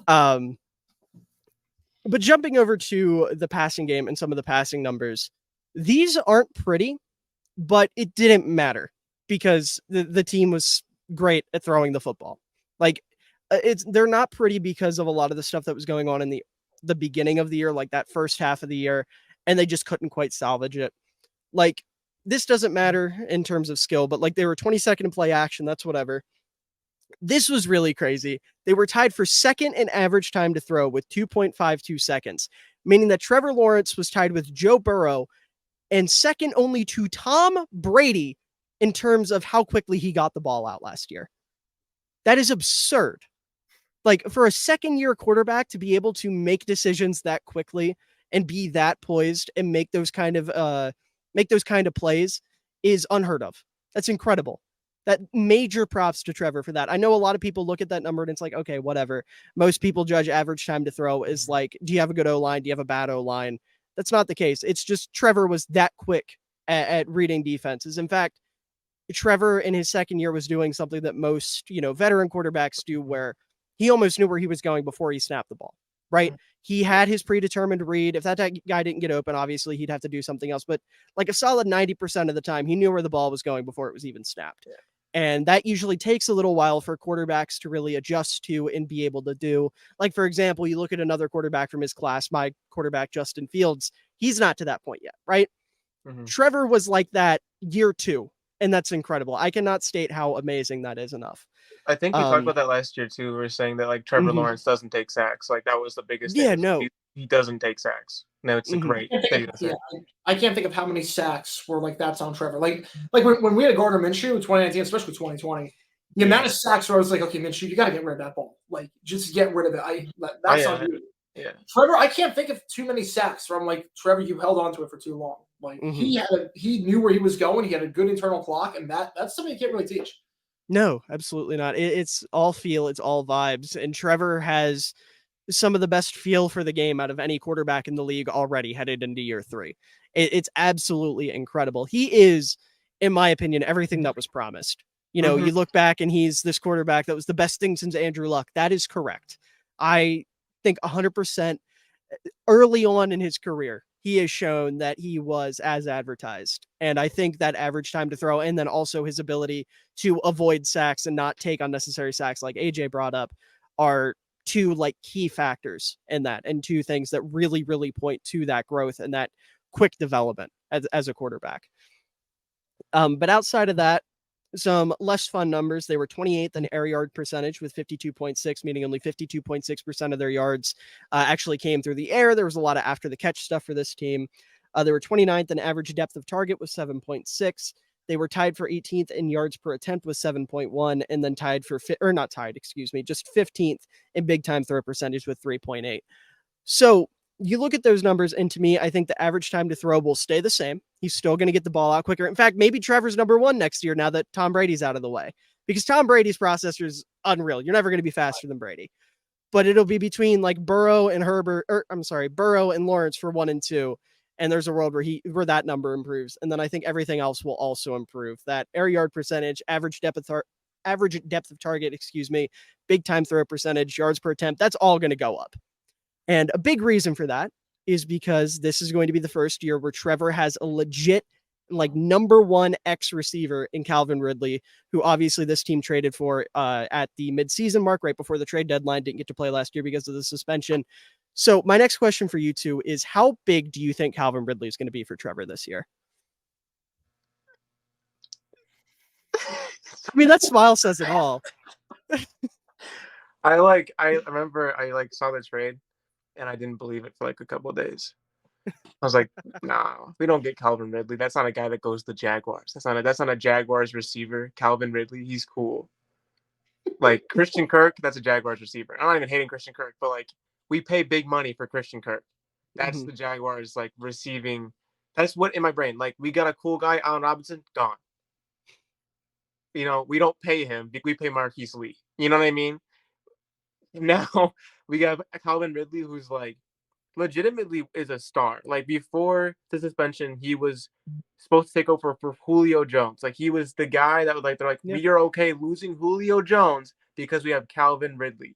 But jumping over to the passing game and some of the passing numbers, these aren't pretty, but it didn't matter because the team was great at throwing the football. Like they're not pretty because of a lot of the stuff that was going on in the beginning of the year, like that first half of the year, and they just couldn't quite salvage it. Like this doesn't matter in terms of skill, but like they were 22nd in play action, that's whatever. This was really crazy. They were tied for second in average time to throw with 2.52 seconds, meaning that Trevor Lawrence was tied with Joe Burrow and second only to Tom Brady in terms of how quickly he got the ball out last year. That is absurd. Like for a second-year quarterback to be able to make decisions that quickly and be that poised and make those kind of plays is unheard of. That's incredible. That major props to Trevor for that. I know a lot of people look at that number and it's like, okay, whatever. Most people judge average time to throw is like, do you have a good O-line? Do you have a bad O-line? That's not the case. It's just Trevor was that quick at reading defenses. In fact, Trevor in his second year was doing something that most, veteran quarterbacks do where he almost knew where he was going before he snapped the ball, right? He had his predetermined read. If that guy didn't get open, obviously he'd have to do something else. But like a solid 90% of the time, he knew where the ball was going before it was even snapped. Yeah. And that usually takes a little while for quarterbacks to really adjust to and be able to do. Like, for example, you look at another quarterback from his class, my quarterback, Justin Fields. He's not to that point yet, right? Mm-hmm. Trevor was like that year 2. And that's incredible. I cannot state how amazing that is enough. I think we talked about that last year too. We were saying that like Trevor Lawrence doesn't take sacks. Like that was the biggest thing. Yeah, no. He doesn't take sacks. No, it's a great thing to say. I can't think of how many sacks were like that's on Trevor. Like when we had Gardner Minshew in 2019, especially 2020, the amount of sacks where I was like, okay, Minshew, you got to get rid of that ball. Like just get rid of it. That's on you. Yeah. Trevor, I can't think of too many sacks where I'm like, Trevor, you held on to it for too long. Like he knew where he was going. He had a good internal clock, and that's something you can't really teach. No, absolutely not. It's all feel, it's all vibes. And Trevor has some of the best feel for the game out of any quarterback in the league already headed into year 3. It's absolutely incredible. He is, in my opinion, everything that was promised. You look back and he's this quarterback that was the best thing since Andrew Luck. That is correct. I think 100% early on in his career, he has shown that he was as advertised. And I think that average time to throw and then also his ability to avoid sacks and not take unnecessary sacks like AJ brought up are 2 like key factors in that and 2 things that really, really point to that growth and that quick development as a quarterback. But outside of that, some less fun numbers. They were 28th in air yard percentage with 52.6, meaning only 52.6% of their yards actually came through the air. There was a lot of after the catch stuff for this team. They were 29th in average depth of target with 7.6. They were tied for 18th in yards per attempt with 7.1, and then just 15th in big time throw percentage with 3.8. So you look at those numbers, and to me, I think the average time to throw will stay the same. He's still going to get the ball out quicker. In fact, maybe Trevor's number 1 next year now that Tom Brady's out of the way, because Tom Brady's processor is unreal. You're never going to be faster than Brady, but it'll be between like Burrow and Lawrence for 1 and 2. And there's a world where that number improves. And then I think everything else will also improve. That air yard percentage, average depth of target, big time throw percentage, yards per attempt, that's all going to go up. And a big reason for that is because this is going to be the first year where Trevor has a legit like number 1 X receiver in Calvin Ridley, who obviously this team traded for at the midseason mark right before the trade deadline. Didn't get to play last year because of the suspension. So my next question for you 2 is, how big do you think Calvin Ridley is going to be for Trevor this year? I mean, that smile says it all. I remember I saw the trade and I didn't believe it for like a couple of days. I was like, nah, we don't get Calvin Ridley. That's not a guy that goes to the Jaguars. That's not a Jaguars receiver. Calvin Ridley, he's cool. Like Christian Kirk, that's a Jaguars receiver. I'm not even hating Christian Kirk, but like we pay big money for Christian Kirk. That's the Jaguars like receiving. That's what in my brain. Like we got a cool guy, Allen Robinson, gone. We don't pay him. We pay Marquise Lee. You know what I mean? Now we got Calvin Ridley, who's like legitimately is a star. Like before the suspension, he was supposed to take over for Julio Jones. Like he was the guy that they're like, we are okay losing Julio Jones because we have Calvin Ridley.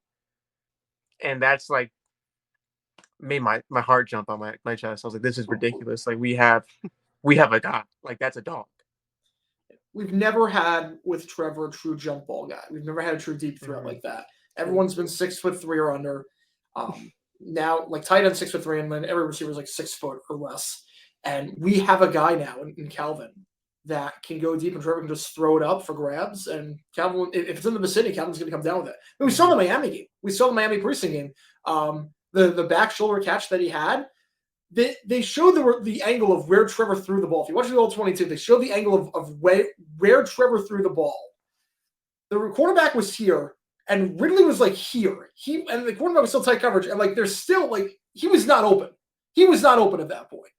And that's like made my heart jump on my chest. I was like, this is ridiculous. Like we have a guy. Like that's a dog. we've never had with Trevor a true jump ball guy. We've never had a true deep threat like that. Everyone's been 6'3" or under. Now, like tight end 6'3", and then every receiver is like 6 foot or less. And we have a guy now in Calvin that can go deep, and Trevor can just throw it up for grabs. And Calvin, if it's in the vicinity, Calvin's going to come down with it. But we saw the Miami game. We saw the Miami preseason game. The back shoulder catch that he had. They showed the angle of where Trevor threw the ball. If you watch the old 22, they showed the angle of where Trevor threw the ball. The quarterback was here, and Ridley was like here. And the quarterback was still tight coverage, and like there's still like he was not open. He was not open at that point.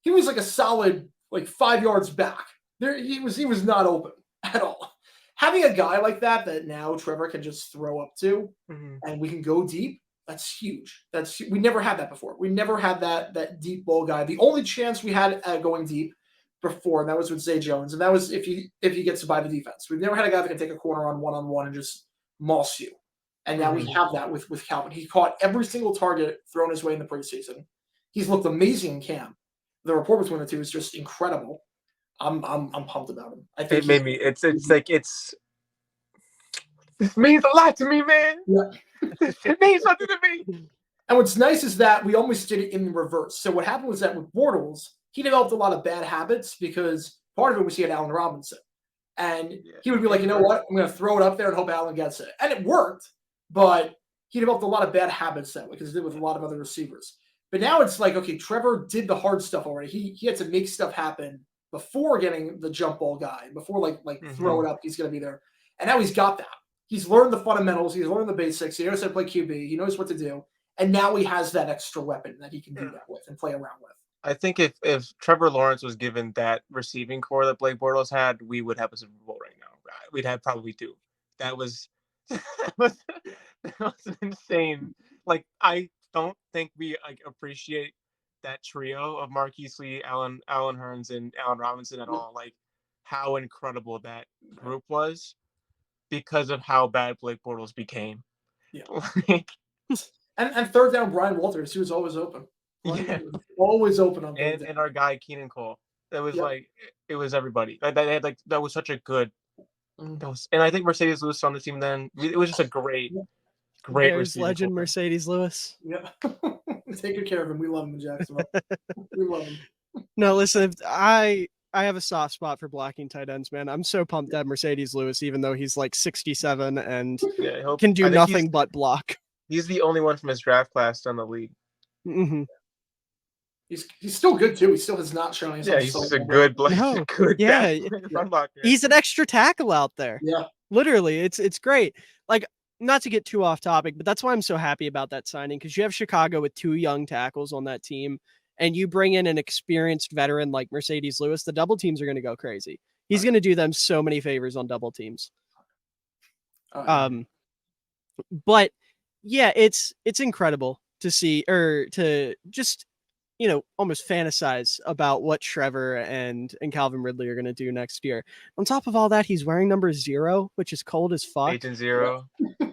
He was like a solid like 5 yards back. He was not open at all. Having a guy like that now Trevor can just throw up to, and we can go deep. That's huge. We never had that before. We never had that deep ball guy. The only chance we had at going deep before, and that was with Zay Jones, and that was if he gets to buy the defense. We've never had a guy that can take a corner on one-on-one and just moss you. And now we have that with Calvin. He caught every single target thrown his way in the preseason. He's looked amazing in camp. The rapport between the two is just incredible. I'm pumped about him. I think it means a lot to me, man. Yeah. It means something to me. And what's nice is that we almost did it in reverse. So what happened was that with Bortles, he developed a lot of bad habits because part of it was he had Allen Robinson. And he would be like, you know what? I'm going to throw it up there and hope Allen gets it. And it worked, but he developed a lot of bad habits that way because he did with a lot of other receivers. But now it's like, okay, Trevor did the hard stuff already. He had to make stuff happen before getting the jump ball guy, before like throw it up, he's going to be there. And now he's got that. He's learned the fundamentals. He's learned the basics. He knows how to play QB. He knows what to do. And now he has that extra weapon that he can do that with and play around with. I think if Trevor Lawrence was given that receiving core that Blake Bortles had, we would have a Super Bowl right now. We'd have probably two. That was insane. Like, I don't think we appreciate that trio of Marquise Lee, Allen Hurns, and Allen Robinson at all. Like, how incredible that group was because of how bad Blake Bortles became. Yeah. And third down, Brian Walters, he was always open. Always open on third down. And our guy Keenan Cole. That was it was everybody. That was such a good. And I think Mercedes Lewis on the team then. It was just a great legend Mercedes Lewis. Yeah. Take good care of him. We love him in Jacksonville. We love him. No, listen, I have a soft spot for blocking tight ends, man. I'm so pumped at Mercedes Lewis, even though he's like 67 and can do nothing but block. He's the only one from his draft class on the league. Mm-hmm. He's still good too. He still has not shown himself. Yeah, he's just a good run blocker. He's an extra tackle out there. Yeah, literally, it's great. Like, not to get too off topic, but that's why I'm so happy about that signing, because you have Chicago with two young tackles on that team, and you bring in an experienced veteran like Mercedes Lewis. The double teams are going to go crazy. He's going to do them so many favors on double teams. But yeah, it's incredible to see, or to just, almost fantasize about what Trevor and Calvin Ridley are going to do next year. On top of all that, he's wearing number 0, which is cold as fuck. Agent 0.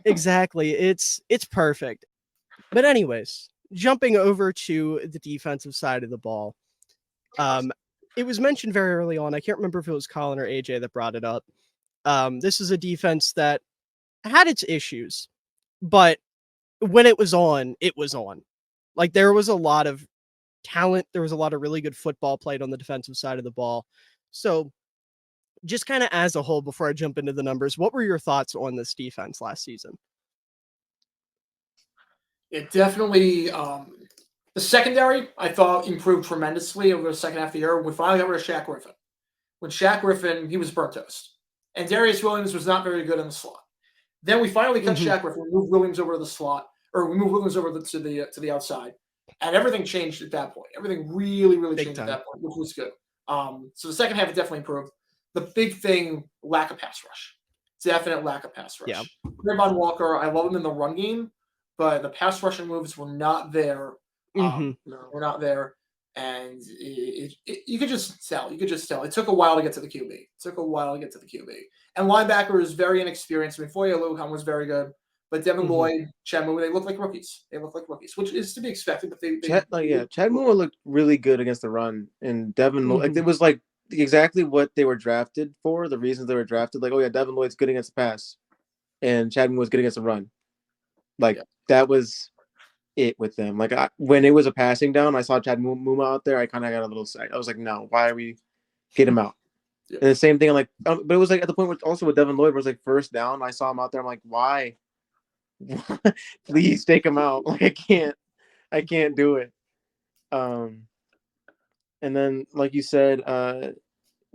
Exactly. It's perfect. But anyways, jumping over to the defensive side of the ball. It was mentioned very early on. I can't remember if it was Colin or AJ that brought it up. This is a defense that had its issues, but when it was on, it was on. Like, there was a lot of talent. There was a lot of really good football played on the defensive side of the ball. So just kind of as a whole, before I jump into the numbers, what were your thoughts on this defense last season? It definitely, the secondary, I thought, improved tremendously over the second half of the year. We finally got rid of Shaq Griffin. When Shaq Griffin, he was burnt toast. And Darius Williams was not very good in the slot. Then we finally cut Shaq Griffin. We moved Williams over to the slot, or we moved Williams over to the outside. And everything changed at that point. Everything really, really changed at that point, which was good. So the second half, it definitely improved. The big thing, lack of pass rush. Definite lack of pass rush. Yeah. Trayvon Walker, I love him in the run game, but the pass rushing moves were not there. Were not there. And you could just tell. It took a while to get to the QB. And linebacker is very inexperienced. I mean, Foye Oluokun was very good. But Devin Lloyd, Chad Moore, they look like rookies. Which is to be expected. But Chad Moore looked really good against the run, and Devin Lloyd, it was like exactly what they were drafted for. The reasons they were drafted, like, oh yeah, Devin Lloyd's good against the pass, and Chadman was good against the run. Like that was it with them. Like when it was a passing down, I saw Chad Muma out there. I kind of got a little sad. I was like, no, why are we get him out? Yeah. And the same thing, like, but it was like at the point with also with Devin Lloyd, where it was like first down. I saw him out there. I'm like, why? Please take him out. Like I can't do it. And then like you said,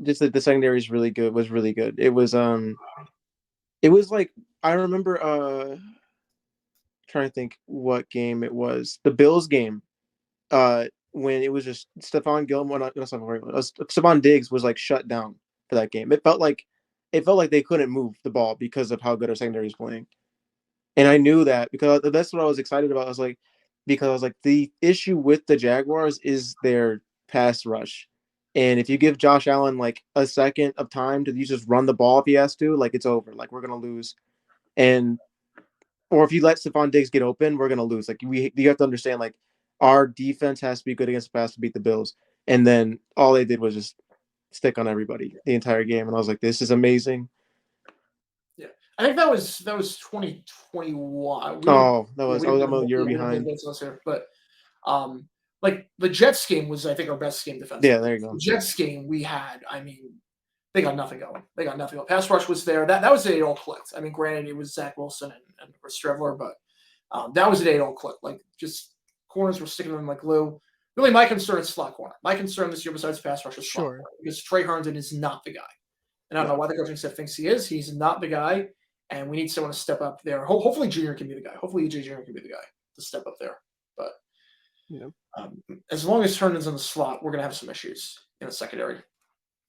just that the secondary is really good. Was really good. It was like I remember trying to think what game it was. The Bills game. When it was just Stephon Diggs was like shut down for that game. It felt like they couldn't move the ball because of how good our secondary is playing. And I knew that because that's what I was excited about. Because I was like, the issue with the Jaguars is their pass rush. And if you give Josh Allen like a second of time to just run the ball if he has to, like it's over. Like we're gonna lose. Or if you let Stephon Diggs get open, we're gonna lose. Like you have to understand, like our defense has to be good against the pass to beat the Bills. And then all they did was just stick on everybody the entire game. And I was like, this is amazing. Yeah. I think that was 2021. I'm a year behind. But like the Jets game was, I think, our best game defense. Yeah, there you go. The Jets game we had, I mean, they got nothing going. Pass rush was there. That was the day it all clicked. I mean, granted, it was Zach Wilson and Trevor, but that was the day it all clicked. Like, just corners were sticking them like glue. Really, my concern is slot corner. My concern this year, besides pass rush, is slot corner, because Trey Herndon is not the guy. And I don't know why the coaching staff thinks he is. He's not the guy, and we need someone to step up there. Hopefully, Junior can be the guy. Hopefully, AJ Junior can be the guy to step up there. But as long as Herndon's in the slot, we're going to have some issues in the secondary.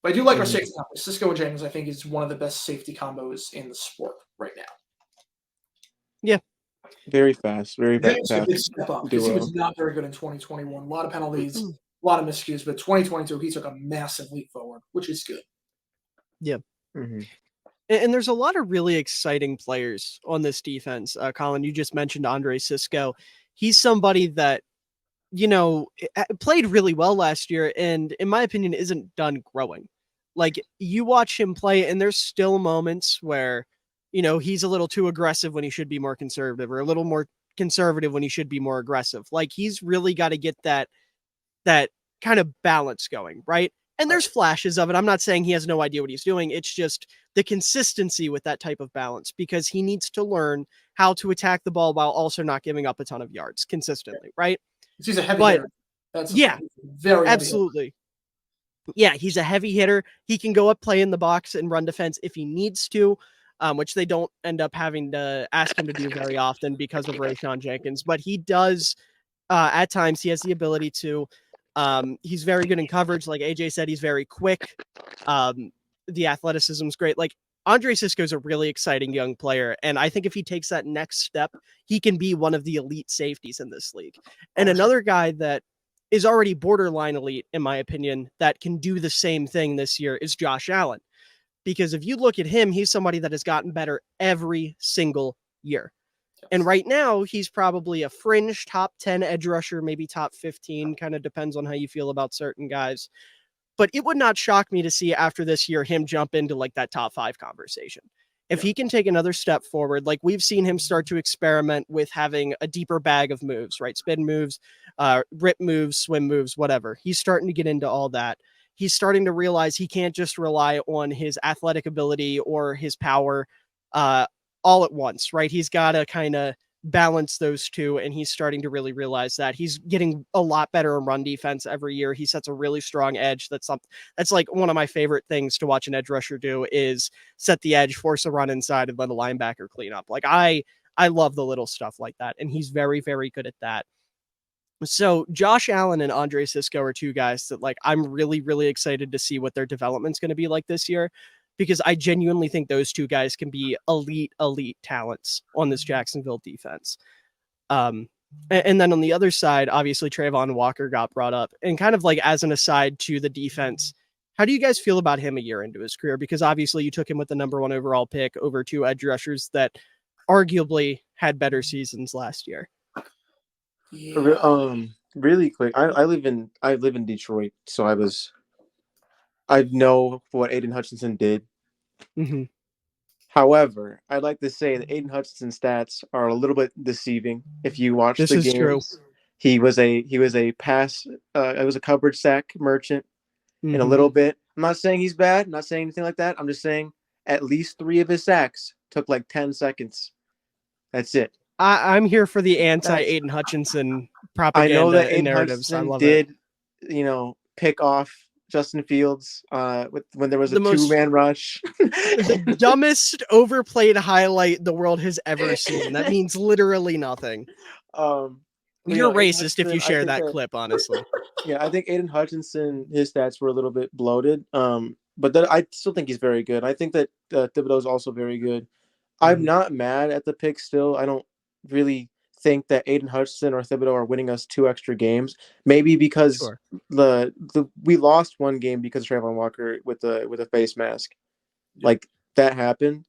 But I do like our safety combo. Cisco and Jennings, I think, is one of the best safety combos in the sport right now. Yeah. Very fast. Very fast. Step up, because he was not very good in 2021. A lot of penalties, a lot of miscues. But 2022, he took a massive leap forward, which is good. Yeah. Mm-hmm. And there's a lot of really exciting players on this defense. Colin, you just mentioned Andre Cisco. He's somebody that, played really well last year and, in my opinion, isn't done growing. Like, you watch him play and there's still moments where, he's a little too aggressive when he should be more conservative, or a little more conservative when he should be more aggressive. Like, he's really got to get that kind of balance going, right? And there's flashes of it. I'm not saying he has no idea what he's doing. It's just the consistency with that type of balance, because he needs to learn how to attack the ball while also not giving up a ton of yards consistently, right? He's a heavy hitter. Very absolutely. Yeah, he's a heavy hitter. He can go up, play in the box, and run defense if he needs to, which they don't end up having to ask him to do very often because of Rayshon Jenkins. But he does, at times, he has the ability to. He's very good in coverage. Like AJ said, he's very quick. The athleticism is great. Like, Andre Cisco is a really exciting young player. And I think if he takes that next step, he can be one of the elite safeties in this league. And another guy that is already borderline elite, in my opinion, that can do the same thing this year is Josh Allen. Because if you look at him, he's somebody that has gotten better every single year. And right now, he's probably a fringe top 10 edge rusher, maybe top 15, kind of depends on how you feel about certain guys. But it would not shock me to see after this year him jump into like that top 5 conversation. If he can take another step forward, like we've seen him start to experiment with having a deeper bag of moves, right? Spin moves, rip moves, swim moves, whatever. He's starting to get into all that. He's starting to realize he can't just rely on his athletic ability or his power all at once, right? He's got to kind of balance those two, and he's starting to really realize that. He's getting a lot better in run defense every year. He sets a really strong edge. That's like one of my favorite things to watch an edge rusher do, is set the edge, force a run inside, and let a linebacker clean up. Like I love the little stuff like that, and he's very, very good at that. So Josh Allen and Andre Cisco are two guys that, like, I'm really, really excited to see what their development's going to be like this year, because I genuinely think those two guys can be elite talents on this Jacksonville defense. And then on the other side, obviously Trayvon Walker got brought up, and kind of like as an aside to the defense, how do you guys feel about him a year into his career? Because obviously you took him with the number 1 overall pick over 2 edge rushers that arguably had better seasons last year. Really quick. I live in Detroit, so I know what Aiden Hutchinson did. Mm-hmm. However, I'd like to say that Aiden Hutchinson's stats are a little bit deceiving. If you watch This the is true. games, he was a pass. It was a coverage sack merchant in a little bit. I'm not saying he's bad. I'm not saying anything like that. I'm just saying at least 3 of his sacks took like 10 seconds. That's it. I'm here for the anti-Aiden Hutchinson I know that propaganda and Aiden narratives. I Hutchinson love it. did, pick off Justin Fields when there was a The most- 2-man rush. The dumbest overplayed highlight the world has ever seen. That means literally nothing. You're racist if you share that clip, honestly. Yeah, I think Aiden Hutchinson, his stats were a little bit bloated. But I still think he's very good. I think that Thibodeau is also very good. I'm not mad at the pick still. I don't really think that Aiden Hutchinson or Thibodeau are winning us 2 extra games. Maybe because we lost 1 game because of Trayvon Walker with a face mask. Like that happened,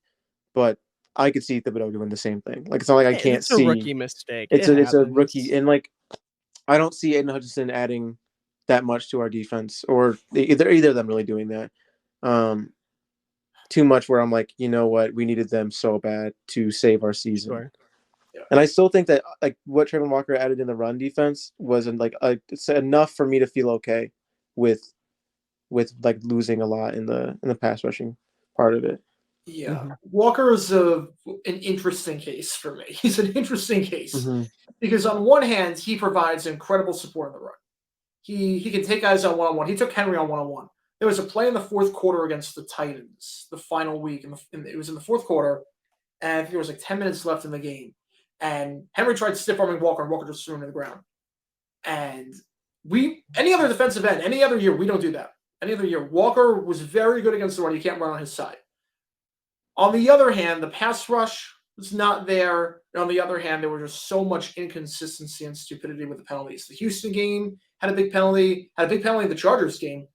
but I could see Thibodeau doing the same thing. Like it's not like I can't see. It's a rookie mistake. It's a rookie, and like I don't see Aiden Hutchinson adding that much to our defense, or either of them really doing that. Too much where I'm like, you know what, we needed them so bad to save our season. Sure. And I still think that like what Trayvon Walker added in the run defense wasn't like it's enough for me to feel okay with like losing a lot in the pass rushing part of it. Yeah, Walker is an interesting case for me. He's an interesting case because on one hand he provides incredible support in the run. He can take guys on one-on-one. He took Henry on one-on-one. There was a play in the fourth quarter against the Titans, the final week, it was in the fourth quarter, and I think there was like 10 minutes left in the game. And Henry tried stiff-arming Walker, and Walker just threw him to the ground. And any other defensive end, any other year, we don't do that. Any other year, Walker was very good against the run. You can't run on his side. On the other hand, the pass rush was not there. And on the other hand, there was just so much inconsistency and stupidity with the penalties. The Houston game had a big penalty, in the Chargers game.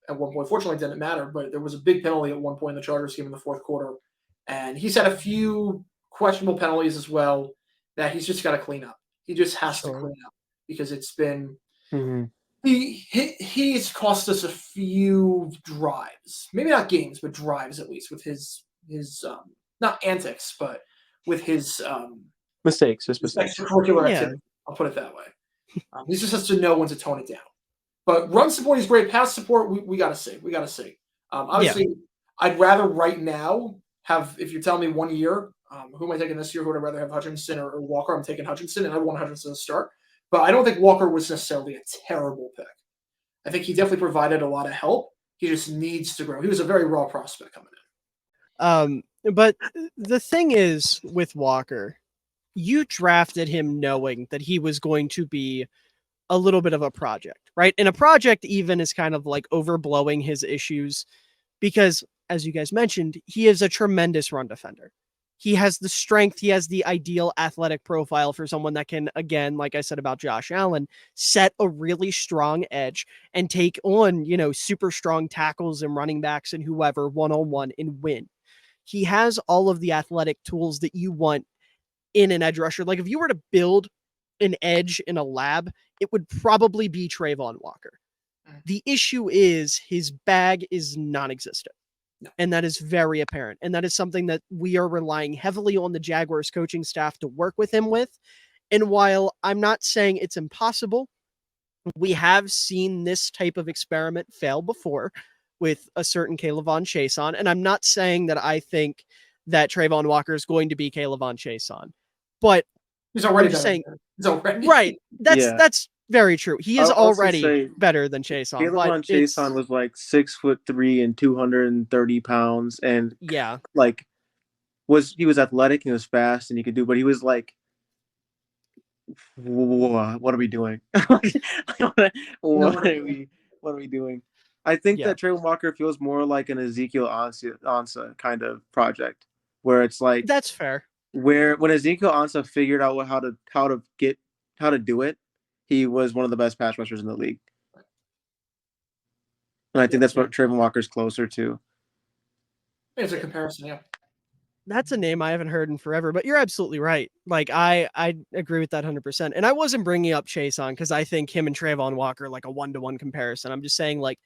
At one point, fortunately, it didn't matter, but there was a big penalty at one point in the Chargers game in the fourth quarter. And he's had a few questionable penalties as well that he's just got to clean up. He just has to clean up because it's been he's cost us a few drives, maybe not games, but drives at least with his not antics, but with his mistakes. Extracurricular activity. I'll put it that way. He just has to know when to tone it down. But run support is great. Pass support, we got to see. Obviously, I'd rather right now have, if you're telling me 1 year, who am I taking this year? Who would I rather have, Hutchinson or Walker? I'm taking Hutchinson, and I want Hutchinson to start. But I don't think Walker was necessarily a terrible pick. I think he definitely provided a lot of help. He just needs to grow. He was a very raw prospect coming in. But the thing is with Walker, you drafted him knowing that he was going to be a little bit of a project, right? And a project even is kind of like overblowing his issues because, as you guys mentioned, he is a tremendous run defender. He has the strength. He has the ideal athletic profile for someone that can, again, like I said about Josh Allen, set a really strong edge and take on, super strong tackles and running backs and whoever one-on-one and win. He has all of the athletic tools that you want in an edge rusher. Like if you were to build an edge in a lab, it would probably be Trayvon Walker. The issue is his bag is non-existent. And that is very apparent. And that is something that we are relying heavily on the Jaguars coaching staff to work with him with. And while I'm not saying it's impossible, we have seen this type of experiment fail before with a certain Kayvon Chaisson. And I'm not saying that I think that Trayvon Walker is going to be Kayvon Chaisson, but he's already saying, he's already right. That's very true. He is already better than Chaisson. Kayvon Chaisson was like 6'3" and 230 pounds, and like he was athletic and he was fast and he could do, but he was like, what are we doing? what are we doing? I think that Trayvon Walker feels more like an Ezekiel Ansah kind of project, where it's like that's fair. Where when Ezekiel Ansah figured out how to do it, he was one of the best pass rushers in the league. And I think that's what Trayvon Walker's closer to. It's a comparison, yeah. That's a name I haven't heard in forever, but you're absolutely right. Like I agree with that 100%. And I wasn't bringing up Chaisson because I think him and Trayvon Walker like a 1-to-1 comparison. I'm just saying like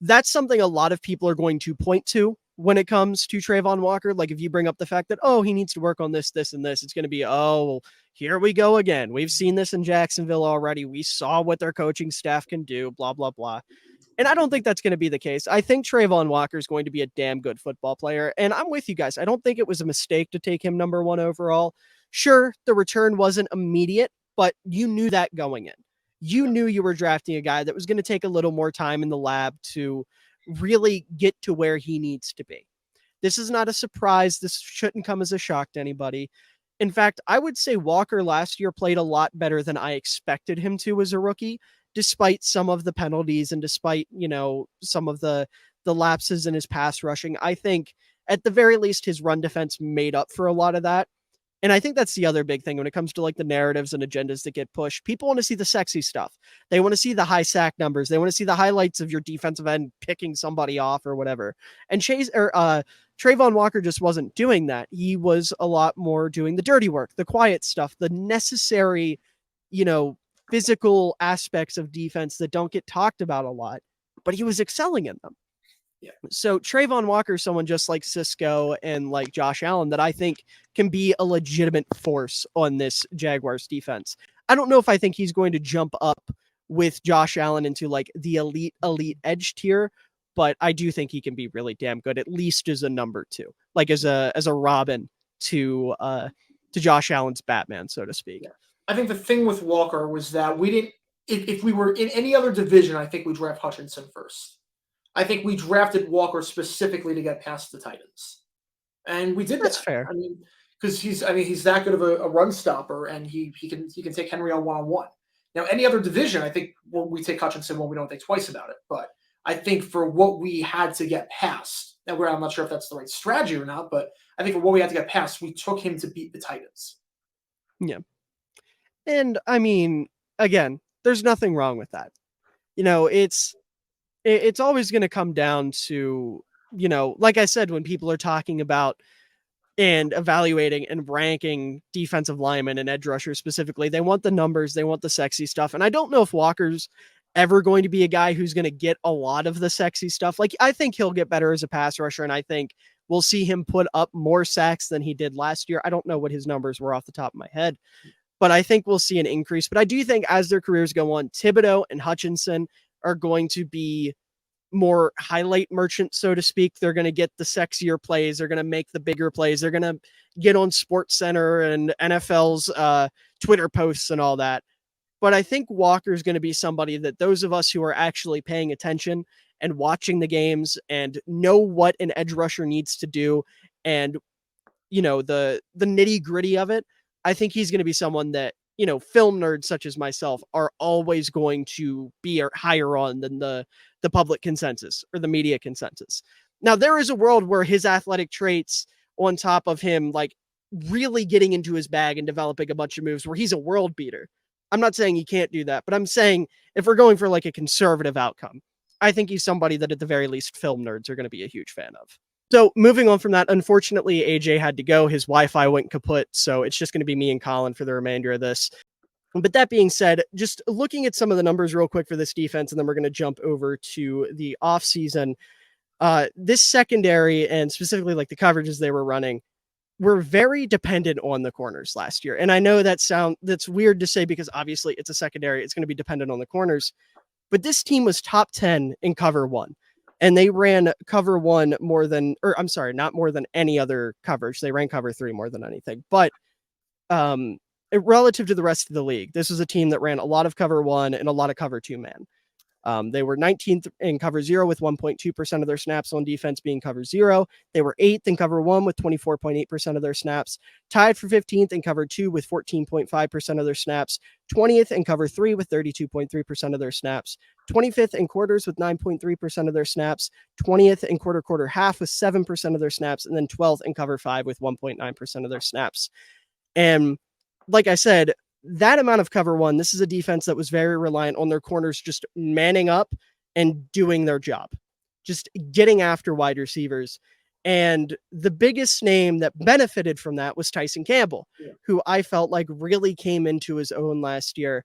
that's something a lot of people are going to point to when it comes to Trayvon Walker. Like if you bring up the fact that, oh, he needs to work on this, this, and this, it's going to be, oh, well, here we go again. We've seen this in Jacksonville already. We saw what their coaching staff can do, blah, blah, blah. And I don't think that's going to be the case. I think Trayvon Walker is going to be a damn good football player. And I'm with you guys. I don't think it was a mistake to take him number 1 overall. Sure, the return wasn't immediate, but you knew that going in. You knew you were drafting a guy that was going to take a little more time in the lab to really get to where he needs to be. This is not a surprise. This shouldn't come as a shock to anybody. In fact, I would say Walker last year played a lot better than I expected him to as a rookie, despite some of the penalties and despite, some of the lapses in his pass rushing. I think at the very least, his run defense made up for a lot of that. And I think that's the other big thing when it comes to like the narratives and agendas that get pushed. People want to see the sexy stuff. They want to see the high sack numbers. They want to see the highlights of your defensive end picking somebody off or whatever. And Trayvon Walker just wasn't doing that. He was a lot more doing the dirty work, the quiet stuff, the necessary, physical aspects of defense that don't get talked about a lot, but he was excelling in them. Yeah. So Trayvon Walker is someone just like Cisco and like Josh Allen that I think can be a legitimate force on this Jaguars defense. I don't know if I think he's going to jump up with Josh Allen into like the elite edge tier, but I do think he can be really damn good, at least as a number 2, like as a Robin to Josh Allen's Batman, so to speak. Yeah. I think the thing with Walker was that we didn't, if we were in any other division, I think we draft Hutchinson first. I think we drafted Walker specifically to get past the Titans. And we did that. That's fair. I mean, because he's that good of a run stopper, and he can take Henry on one-on-one. Now, any other division, I think we take Hutchinson when we don't think twice about it. But I think for what we had to get past, and I'm not sure if that's the right strategy or not, but I think for what we had to get past, we took him to beat the Titans. Yeah. And I mean, again, there's nothing wrong with that. It's always going to come down to, like I said, when people are talking about and evaluating and ranking defensive linemen and edge rushers specifically, they want the numbers, they want the sexy stuff. And I don't know if Walker's ever going to be a guy who's going to get a lot of the sexy stuff. Like, I think he'll get better as a pass rusher, and I think we'll see him put up more sacks than he did last year. I don't know what his numbers were off the top of my head, but I think we'll see an increase. But I do think as their careers go on, Thibodeau and Hutchinson are going to be more highlight merchants, so to speak. They're going to get the sexier plays. They're going to make the bigger plays. They're going to get on Sports Center and NFL's Twitter posts and all that. But I think Walker is going to be somebody that those of us who are actually paying attention and watching the games and know what an edge rusher needs to do and, the nitty gritty of it, I think he's going to be someone that, film nerds such as myself are always going to be higher on than the public consensus or the media consensus. Now, there is a world where his athletic traits on top of him, like really getting into his bag and developing a bunch of moves where he's a world beater. I'm not saying he can't do that, but I'm saying if we're going for like a conservative outcome, I think he's somebody that at the very least film nerds are going to be a huge fan of. So moving on from that, unfortunately, AJ had to go. His Wi-Fi went kaput, so it's just going to be me and Colin for the remainder of this. But that being said, just looking at some of the numbers real quick for this defense, and then we're going to jump over to the offseason. This secondary, and specifically like the coverages they were running, were very dependent on the corners last year. And I know that's weird to say because obviously it's a secondary. It's going to be dependent on the corners. But this team was top 10 in cover 1. And they ran cover 1 not more than any other coverage. They ran cover 3 more than anything. But relative to the rest of the league, this was a team that ran a lot of cover 1 and a lot of cover 2 man. They were 19th in cover 0 with 1.2% of their snaps on defense being cover 0. They were 8th in cover 1 with 24.8% of their snaps, tied for 15th in cover 2 with 14.5% of their snaps, 20th in cover 3 with 32.3% of their snaps, 25th in quarters with 9.3% of their snaps, 20th in quarter half with 7% of their snaps, and then 12th in cover 5 with 1.9% of their snaps. And like I said, that amount of cover 1, this is a defense that was very reliant on their corners just manning up and doing their job, just getting after wide receivers. And the biggest name that benefited from that was Tyson Campbell, who I felt like really came into his own last year.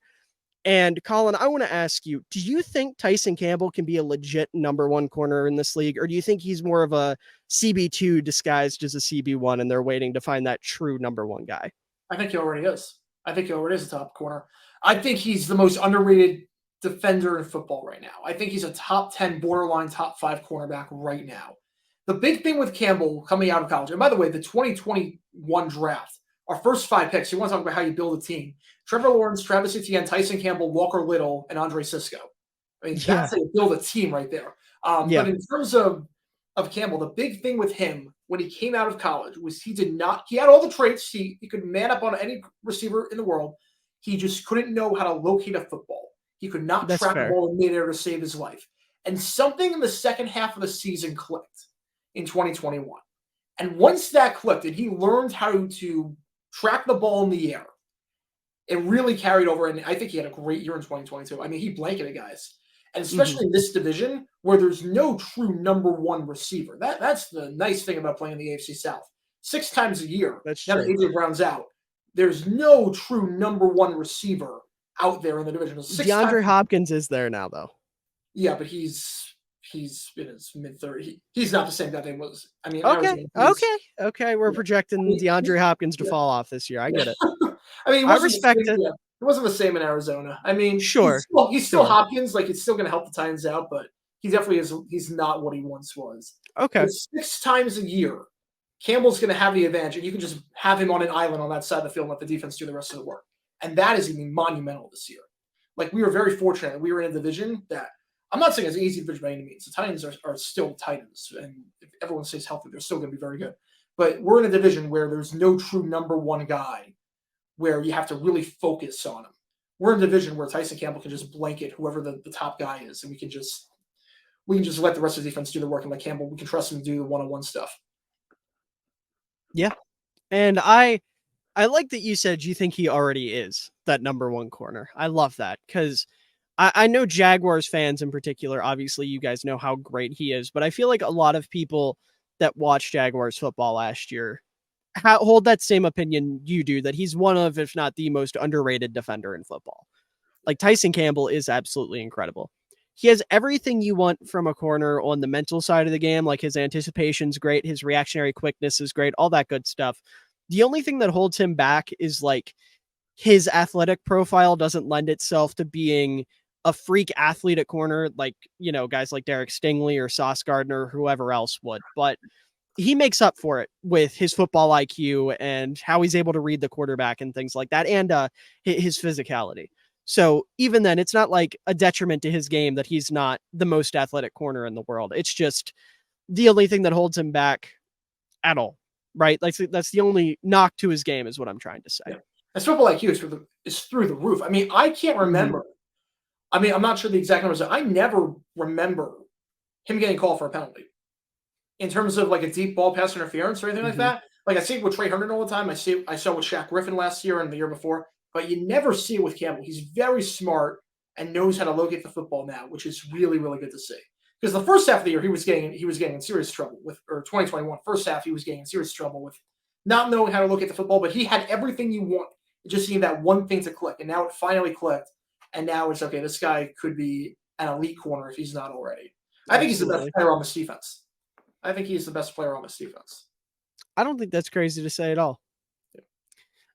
And Colin, I want to ask you, do you think Tyson Campbell can be a legit number one corner in this league? Or do you think he's more of a CB2 disguised as a CB1 and they're waiting to find that true number one guy? I think he already is. I think he already is a top corner. I think he's the most underrated defender in football right now. I think he's a top 10, borderline top 5 cornerback right now. The big thing with Campbell coming out of college, and by the way, the 2021 draft, our first 5 picks, you want to talk about how you build a team. Trevor Lawrence, Travis Etienne, Tyson Campbell, Walker Little, and Andre Sisco. I mean, that's how you build a team right there. But in terms of Campbell, the big thing with him when he came out of college was he had all the traits. He could man up on any receiver in the world. He just couldn't know how to locate a football. He could not track the ball in midair to save his life. And something in the second half of the season clicked in 2021. And once that clicked and he learned how to track the ball in the air, it really carried over. And I think he had a great year in 2022. I mean, he blanketed guys. And especially in this division where there's no true number one receiver. That's the nice thing about playing in the AFC South. 6 times a year, now that AJ Brown's out, there's no true number one receiver out there in the division. DeAndre Hopkins is there now, though. Yeah, but he's in his mid-30s. He's not the same guy he was. I mean, okay. We're projecting DeAndre Hopkins to fall off this year. I get it. I mean, I respect it. It wasn't the same in Arizona. I mean, sure, he's still Hopkins. Like, it's still going to help the Titans out, but he definitely is. He's not what he once was. Okay. But 6 times a year, Campbell's going to have the advantage, and you can just have him on an island on that side of the field and let the defense do the rest of the work. And that is even monumental this year. Like, we were very fortunate that we were in a division that I'm not saying it's an easy division by any means. The Titans are still Titans, and if everyone stays healthy, they're still going to be very good. But we're in a division where there's no true number one guy where you have to really focus on him. We're in a division where Tyson Campbell can just blanket whoever the top guy is, and we can just let the rest of the defense do the work, and let Campbell, we can trust him to do the one-on-one stuff. Yeah. And I like that you said you think he already is that number one corner. I love that because I know Jaguars fans in particular, obviously you guys know how great he is, but I feel like a lot of people that watched Jaguars football last year hold that same opinion you do, that he's one of, if not the most underrated defender in football. Like, Tyson Campbell is absolutely incredible. He has everything you want from a corner on the mental side of the game. Like, his anticipation's great. His reactionary quickness is great. All that good stuff. The only thing that holds him back is like his athletic profile doesn't lend itself to being a freak athlete at corner. Like, you know, guys like Derek Stingley or Sauce Gardner or whoever else would, but he makes up for it with his football IQ and how he's able to read the quarterback and things like that. And his physicality. So even then, it's not like a detriment to his game that he's not the most athletic corner in the world. It's just the only thing that holds him back at all, right? Like, that's the only knock to his game is what I'm trying to say. Yeah. His football IQ is through the roof. I mean, I can't remember. I mean, I'm not sure the exact numbers. I never remember him getting called for a penalty in terms of like a deep ball pass interference or anything like that. Like, I see it with Trey Herndon all the time. I saw it with Shaq Griffin last year and the year before. But you never see it with Campbell. He's very smart and knows how to locate the football now, which is really, really good to see. Because the first half of the year, he was getting in serious trouble with, or 2021, first half, he was getting in serious trouble with not knowing how to locate the football, but he had everything you want. It just needed that one thing to click, and now it finally clicked. And now it's, okay, this guy could be an elite corner if he's not already. I think he's the best player on this defense. I think he's the best player on this defense. I don't think that's crazy to say at all.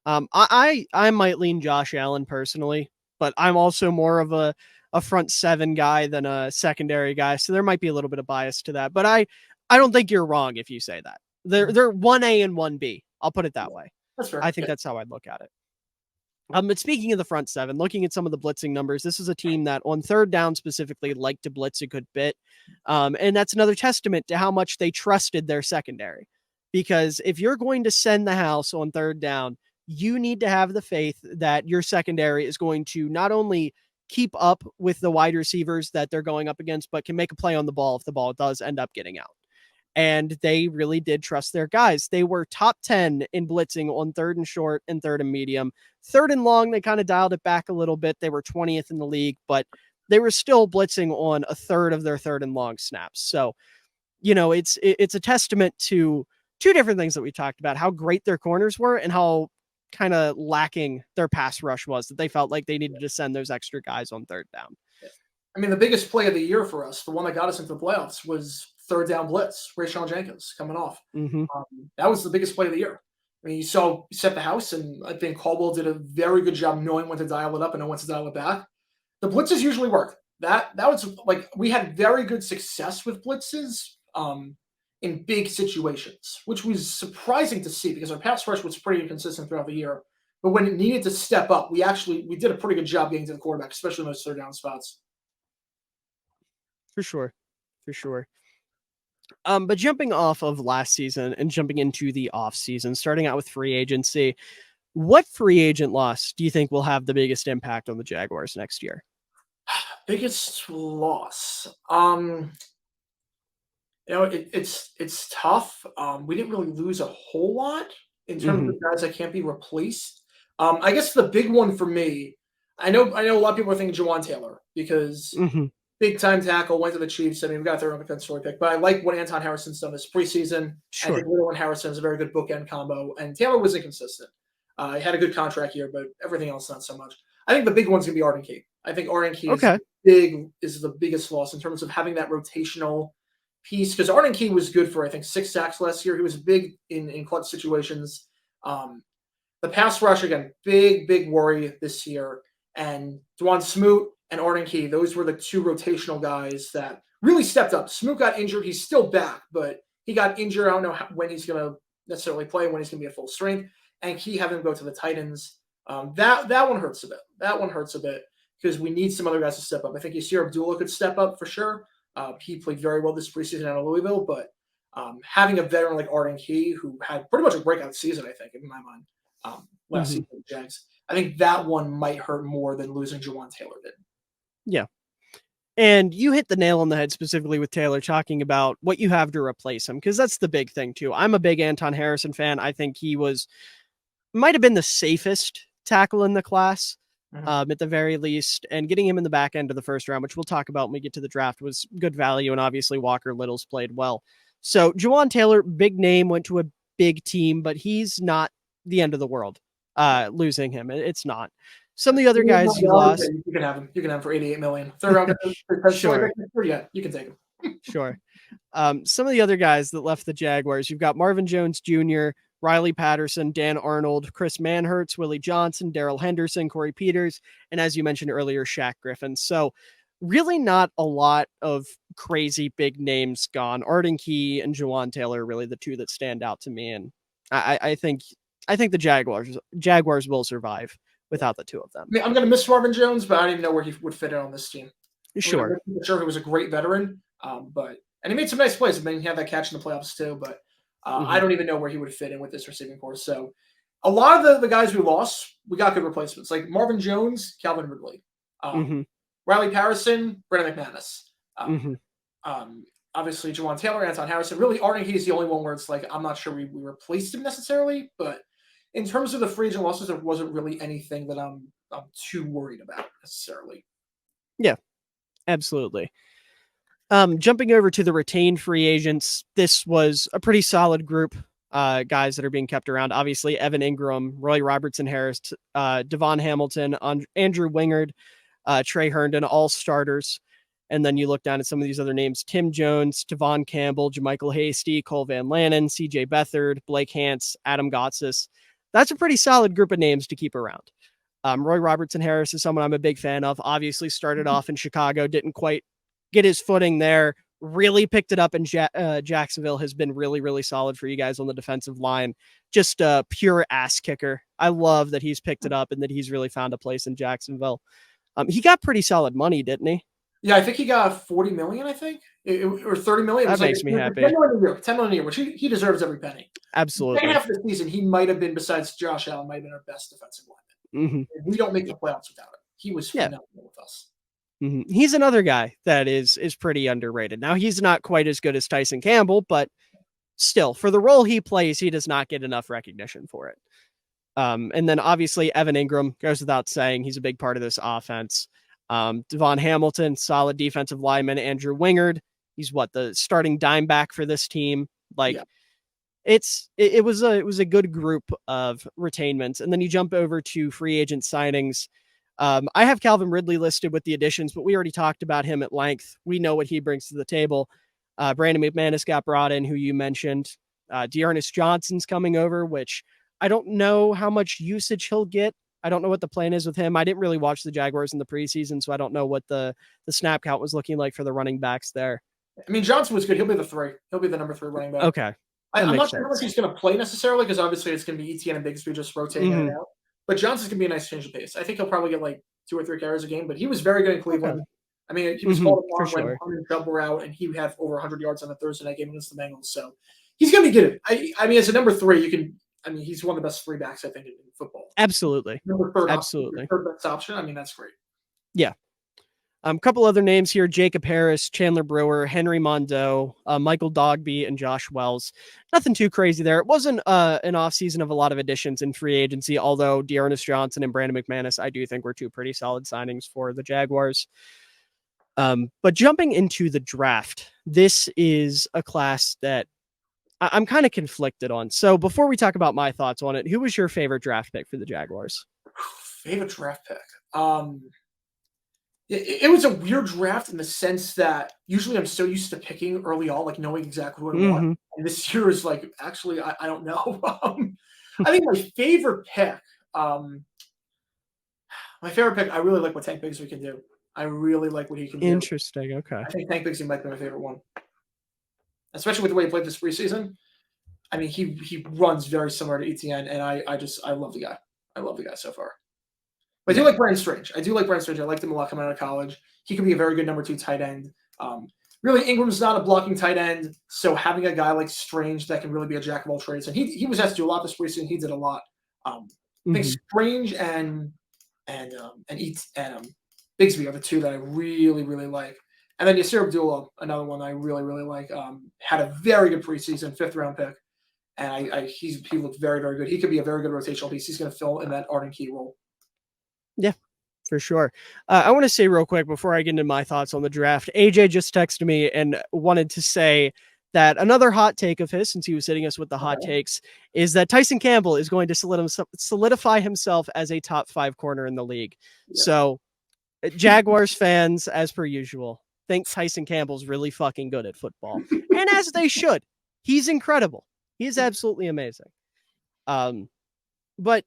I might lean Josh Allen personally, but I'm also more of a front 7 guy than a secondary guy. So there might be a little bit of bias to that, but I don't think you're wrong if you say that. They're 1A and 1B. I'll put it that way. That's fair. I think that's how I'd look at it. But speaking of the front 7, looking at some of the blitzing numbers, this is a team that on third down specifically liked to blitz a good bit. And that's another testament to how much they trusted their secondary. Because if you're going to send the house on third down, you need to have the faith that your secondary is going to not only keep up with the wide receivers that they're going up against, but can make a play on the ball if the ball does end up getting out. And they really did trust their guys. They were top 10 in blitzing on third and short and third and medium. Third and long, they kind of dialed it back a little bit. They were 20th in the league, but they were still blitzing on a third of their third and long snaps. So, you know, it's a testament to two different things that we talked about, how great their corners were and how kind of lacking their pass rush was, that they felt like they needed to send those extra guys on third down. I mean, the biggest play of the year for us, the one that got us into the playoffs, was third down blitz. Rayshon Jenkins coming off. That was the biggest play of the year. I mean, you set the house, and I think Caldwell did a very good job knowing when to dial it up and know when to dial it back. The blitzes usually work. That was like, we had very good success with blitzes in big situations, which was surprising to see because our pass rush was pretty inconsistent throughout the year. But when it needed to step up, we did a pretty good job getting to the quarterback, especially in those third down spots. For sure. But jumping off of last season and jumping into the offseason, starting out with free agency, what free agent loss do you think will have the biggest impact on the Jaguars next year? Biggest loss. It's tough. We didn't really lose a whole lot in terms of guys that can't be replaced. I guess the big one for me, I know a lot of people are thinking Jawan Taylor because big time tackle, went to the Chiefs. I mean, we got their own defensive pick, but I like what Anton Harrison's done this preseason. Sure. I think Little and Harrison is a very good bookend combo, and Taylor was inconsistent. He had a good contract here, but everything else not so much. I think the big one's gonna be Arden Key. I think Arden Key is the biggest loss in terms of having that rotational piece, because Arden Key was good for, I think, 6 sacks last year. He was big in clutch situations. The pass rush, again, big worry this year. And Dwan Smoot and Arden Key, those were the 2 rotational guys that really stepped up. Smoot got injured. He's still back, but he got injured. I don't know when he's going to necessarily play, when he's going to be at full strength. And Key having to go to the Titans, that one hurts a bit. That one hurts a bit because we need some other guys to step up. I think Yasir Abdullah could step up for sure. He played very well this preseason out of Louisville, but having a veteran like Arden Key, who had pretty much a breakout season, I think, in my mind, last season with the Jags, I think that one might hurt more than losing Jawan Taylor did. Yeah. And you hit the nail on the head specifically with Taylor, talking about what you have to replace him, because that's the big thing too. I'm a big Anton Harrison fan. I think he might have been the safest tackle in the class, at the very least, and getting him in the back end of the first round, which we'll talk about when we get to the draft, was good value. And obviously Walker Little's played well. So Jawan Taylor, big name, went to a big team, but he's not the end of the world. Losing him, it's not. Some of the other guys you lost, you can have him. You can have him for $88 million. Third round, sure. Yeah, you can take him. Sure. Some of the other guys that left the Jaguars, you've got Marvin Jones Jr., Riley Patterson, Dan Arnold, Chris Manhertz, Willie Johnson, Darrell Henderson, Corey Peters, and as you mentioned earlier, Shaq Griffin. So really not a lot of crazy big names gone. Arden Key and Jawan Taylor are really the 2 that stand out to me, and I think the Jaguars will survive without the 2 of them. I mean, I'm going to miss Marvin Jones, but I don't even know where he would fit in on this team. Sure. I'm sure he was a great veteran, and he made some nice plays. I mean, he had that catch in the playoffs too, but I don't even know where he would fit in with this receiving corps. So a lot of the guys we lost, we got good replacements. Like Marvin Jones, Calvin Ridley. Riley Patterson, Brandon McManus. Obviously, Jawan Taylor, Anton Harrison. Really, Arden Key is the only one where it's like, I'm not sure we replaced him necessarily, but in terms of the free agent losses, there wasn't really anything that I'm too worried about necessarily. Yeah, absolutely. Jumping over to the retained free agents, this was a pretty solid group, guys that are being kept around. Obviously, Evan Ingram, Roy Robertson-Harris, Devon Hamilton, Andrew Wingard, Trey Herndon, all starters. And then you look down at some of these other names: Tim Jones, Devon Campbell, Jermichael Hasty, Cole Van Lannon, CJ Beathard, Blake Hance, Adam Gotsis. That's a pretty solid group of names to keep around. Roy Robertson-Harris is someone I'm a big fan of. Obviously started off in Chicago, didn't quite get his footing there, really picked it up in Jacksonville, has been really, really solid for you guys on the defensive line. Just a pure ass kicker. I love that he's picked it up and that he's really found a place in Jacksonville. He got pretty solid money, didn't he? Yeah, I think he got $40 million, I think, or $30 million. That makes me happy. $10 million a year, which he deserves every penny. Absolutely. Second half of the season, he might have been, besides Josh Allen, might have been our best defensive lineman. We don't make the playoffs without it. He was phenomenal with us. He's another guy that is pretty underrated. Now, he's not quite as good as Tyson Campbell, but still, for the role he plays, he does not get enough recognition for it. And then obviously Evan Ingram goes without saying. He's a big part of this offense. Devon Hamilton, solid defensive lineman. Andrew Wingard, he's the starting dime back for this team. it was a good group of retainments. And then you jump over to free agent signings. I have Calvin Ridley listed with the additions, but we already talked about him at length. We know what he brings to the table. Brandon McManus got brought in, who you mentioned. Dearness Johnson's coming over, which I don't know how much usage he'll get. I don't know what the plan is with him. I didn't really watch the Jaguars in the preseason, so I don't know what the snap count was looking like for the running backs there. I mean, Johnson was good. He'll be the 3. He'll be the number 3 running back. Okay. I'm not sure how much he's going to play necessarily, because obviously it's going to be Etienne and Bigsby just rotating in and out. But Johnson's going to be a nice change of pace. I think he'll probably get like 2 or 3 carries a game, but he was very good in Cleveland. Okay. I mean, he was called upon when Hunter and Chubb were out, and he had over 100 yards on the Thursday night game against the Bengals. So he's going to be good. I mean, as a number 3, you can. I mean, he's one of the best 3 backs I think in football. Absolutely. Absolutely. Third best option. I mean, that's great. Yeah. A couple other names here: Jacob Harris, Chandler Brewer, Henry Mondeau, Michael Dogby, and Josh Wells. Nothing too crazy there. It wasn't an offseason of a lot of additions in free agency, although Dearness Johnson and Brandon McManus, I do think, were 2 pretty solid signings for the Jaguars. But jumping into the draft, this is a class that I'm kind of conflicted on. So before we talk about my thoughts on it, who was your favorite draft pick for the Jaguars? Favorite draft pick? It was a weird draft in the sense that usually I'm so used to picking early on, like knowing exactly what I want. And this year is like, actually, I don't know. I think my favorite pick, I really like what Tank Bigsby can do. I really like what he can do. Interesting. Okay. I think Tank Bigsby might be my favorite one, especially with the way he played this preseason. I mean, he runs very similar to Etienne, and I love the guy. I love the guy so far. But I do like Brandon Strange. I liked him a lot coming out of college. He could be a very good number 2 tight end. Really, Ingram's not a blocking tight end, so having a guy like Strange that can really be a jack of all trades, and he was asked to do a lot this preseason. He did a lot. I think Strange and Bigsby are the 2 that I really, really like. And then Yasir Abdullah, another one I really, really like. Had a very good preseason, 5th round pick, and he looked very, very good. He could be a very good rotational piece. He's going to fill in that Arden Key role. Yeah, for sure. I want to say real quick before I get into my thoughts on the draft, AJ just texted me and wanted to say that another hot take of his, since he was hitting us with the hot takes, is that Tyson Campbell is going to solidify himself as a top 5 corner in the league. Yeah. So Jaguars fans, as per usual, think Tyson Campbell's really fucking good at football. And as they should. He's incredible. He is absolutely amazing. But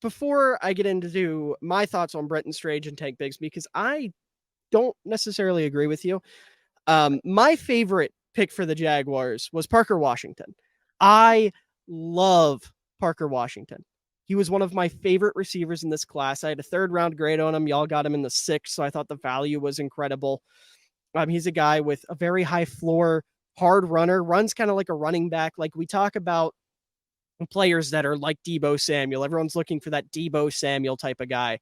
before I get into my thoughts on Brenton Strange and Tank Bigsby, because I don't necessarily agree with you. My favorite pick for the Jaguars was Parker Washington. I love Parker Washington. He was one of my favorite receivers in this class. I had a 3rd round grade on him. Y'all got him in the 6th, so I thought the value was incredible. He's a guy with a very high floor, hard runner, runs kind of like a running back. Like we talk about players that are like Deebo Samuel. Everyone's looking for that Deebo Samuel type of guy.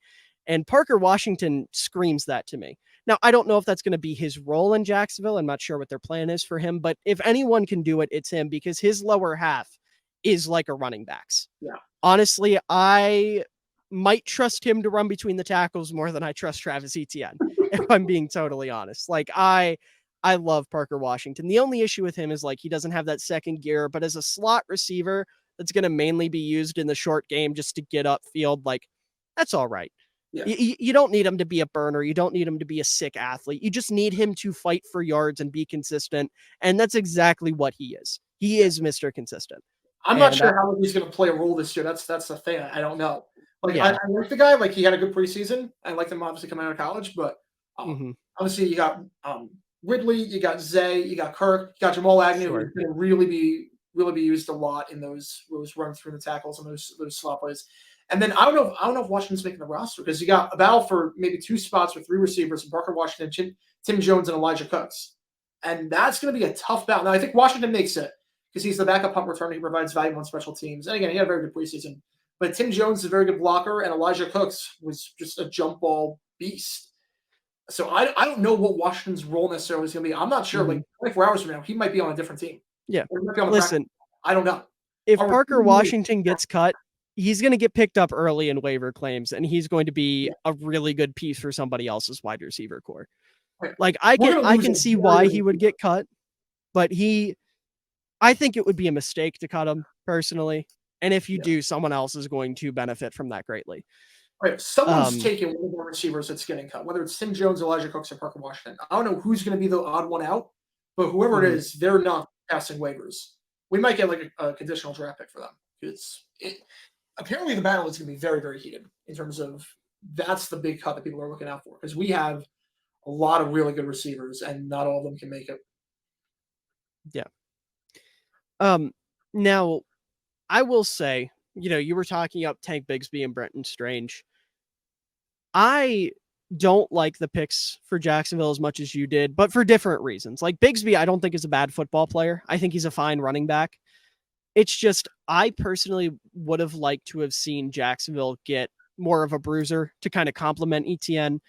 And Parker Washington screams that to me. Now, I don't know if that's going to be his role in Jacksonville. I'm not sure what their plan is for him, but if anyone can do it, it's him, because his lower half is like a running back's. Yeah. Honestly, I might trust him to run between the tackles more than I trust Travis Etienne, if I'm being totally honest. Like I love Parker Washington. The only issue with him is like he doesn't have that second gear, but as a slot receiver that's going to mainly be used in the short game just to get upfield, like that's all right. Yeah. You don't need him to be a burner. You don't need him to be a sick athlete. You just need him to fight for yards and be consistent. And that's exactly what he is. He is Mr. Consistent. I'm not sure how he's going to play a role this year. That's the thing. I don't know. Like I like the guy. Like he had a good preseason. I like him obviously coming out of college, but obviously you got Ridley, you got Zay, you got Kirk, you got Jamal Agnew. Sure. Who's going to really be used a lot in those runs through the tackles and those slot plays. And then I don't know if Washington's making the roster, because you got a battle for maybe 2 spots with 3 receivers: Parker Washington, Tim Jones, and Elijah Cooks. And that's going to be a tough battle. Now I think Washington makes it, because he's the backup punt returner. He provides value on special teams. And again, he had a very good preseason. But Tim Jones is a very good blocker, and Elijah Cooks was just a jump ball beast. So I don't know what Washington's role necessarily is going to be. I'm not sure. Like 24 hours from now, he might be on a different team. Yeah. Listen, I don't know. If Parker Washington gets cut, he's going to get picked up early in waiver claims, and he's going to be a really good piece for somebody else's wide receiver core. Like I can see why he would get cut, but I think it would be a mistake to cut him personally. And if you do, someone else is going to benefit from that greatly. Right. Someone's taking one of the receivers that's getting cut, whether it's Tim Jones, Elijah Cooks, or Parker Washington. I don't know who's going to be the odd one out, but whoever it is, they're not passing waivers. We might get like a conditional draft pick for them. Apparently the battle is going to be very, very heated in terms of that's the big cut that people are looking out for, because we have a lot of really good receivers and not all of them can make it. Yeah. Now, I will say, you were talking up Tank Bigsby and Brenton Strange. I don't like the picks for Jacksonville as much as you did, but for different reasons. Like Bigsby, I don't think is a bad football player. I think he's a fine running back. It's just, I personally would have liked to have seen Jacksonville get more of a bruiser to kind of complement ETN.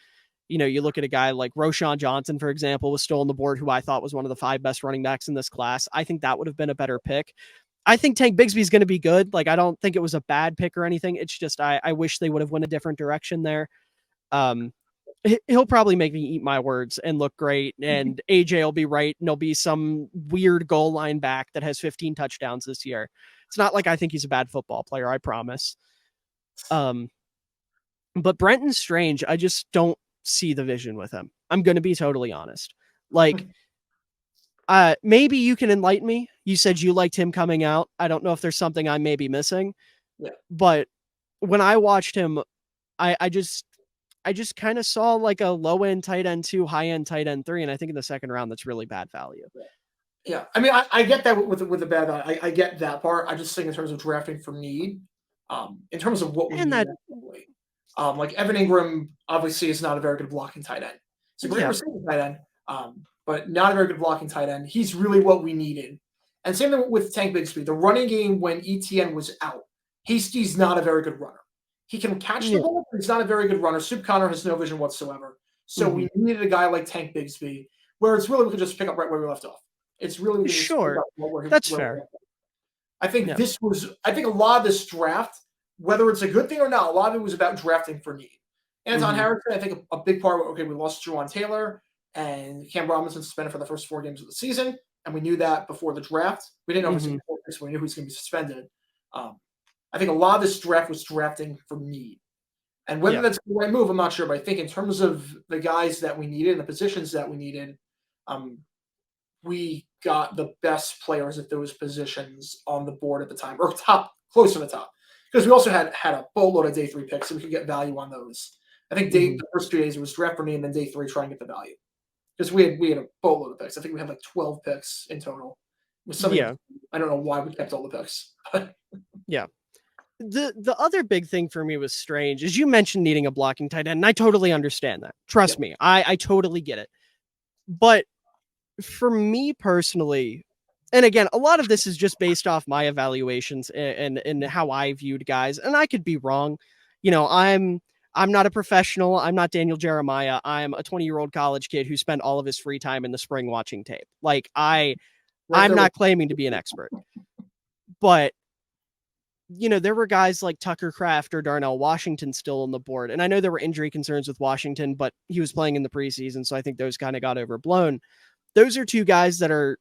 You look at a guy like Roschon Johnson, for example, was still on the board, who I thought was one of the 5 best running backs in this class. I think that would have been a better pick. I think Tank Bigsby is going to be good. Like, I don't think it was a bad pick or anything. It's just, I wish they would have went a different direction there. He'll probably make me eat my words and look great. And AJ will be right. And there'll be some weird goal line back that has 15 touchdowns this year. It's not like I think he's a bad football player. I promise. But Brenton Strange, I just don't see the vision with him. I'm going to be totally honest. Like, maybe you can enlighten me. You said you liked him coming out. I don't know if there's something I may be missing. Yeah. But when I watched him, I just kind of saw like a low end tight end 2, high end tight end 3, and I think in the second round that's really bad value. Yeah, I mean, I get that with the bad value. I get that part. I just think in terms of drafting for need, in terms of what we need. Like Evan Ingram obviously is not a very good blocking tight end. It's a great receiving tight end, but not a very good blocking tight end. He's really what we needed. And same thing with Tank Bigsby. The running game when ETN was out, Hasty's not a very good runner. He can catch the ball, but he's not a very good runner. Soup Connor has no vision whatsoever. So we needed a guy like Tank Bigsby, where it's really we could just pick up right where we left off. It's really That's fair. I think I think a lot of this draft, whether it's a good thing or not, a lot of it was about drafting for need. Anton Harrison, I think a big part of we lost Juwan Taylor and Cam Robinson suspended for the first 4 games of the season, and we knew that before the draft. We didn't know if he was going to be 4 picks, but we knew he was going to be suspended. I think a lot of this draft was drafting for need. And whether that's the right move, I'm not sure. But I think in terms of the guys that we needed and the positions that we needed, we got the best players at those positions on the board at the time, or close to the top. Because we also had a boatload of day 3 picks, so we could get value on those. I think the first 2 days it was draft for me, and then day 3 try and get the value. Because we had a boatload of picks. I think we had like 12 picks in total. I don't know why we kept all the picks. Yeah. The other big thing for me was Strange, is you mentioned needing a blocking tight end, and I totally understand that. Trust me, I totally get it. But for me personally, and again, a lot of this is just based off my evaluations and how I viewed guys, and I could be wrong. I'm not a professional. I'm not Daniel Jeremiah. I'm a 20-year-old college kid who spent all of his free time in the spring watching tape. Like I'm not claiming to be an expert, but there were guys like Tucker Kraft or Darnell Washington still on the board. And I know there were injury concerns with Washington, but he was playing in the preseason. So I think those kind of got overblown. Those are 2 guys that are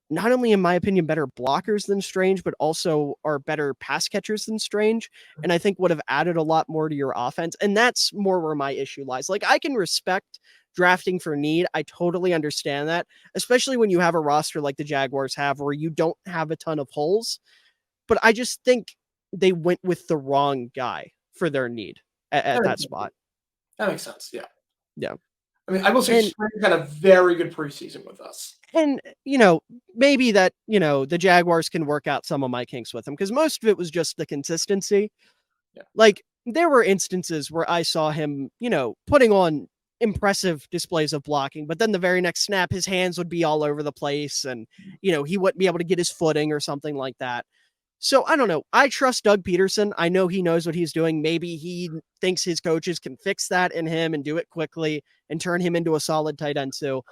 not only, in my opinion, better blockers than Strange, but also are better pass catchers than Strange. And I think would have added a lot more to your offense. And that's more where my issue lies. Like, I can respect drafting for need. I totally understand that, especially when you have a roster like the Jaguars have, where you don't have a ton of holes. But I just think they went with the wrong guy for their need at that spot. That makes sense. Yeah. Yeah. I mean, I will say Strange had a very good preseason with us. And, maybe that, the Jaguars can work out some of my kinks with him, because most of it was just the consistency. Yeah. Like, there were instances where I saw him, putting on impressive displays of blocking, but then the very next snap, his hands would be all over the place and, he wouldn't be able to get his footing or something like that. So I don't know. I trust Doug Peterson. I know he knows what he's doing. Maybe he thinks his coaches can fix that in him and do it quickly and turn him into a solid tight end. So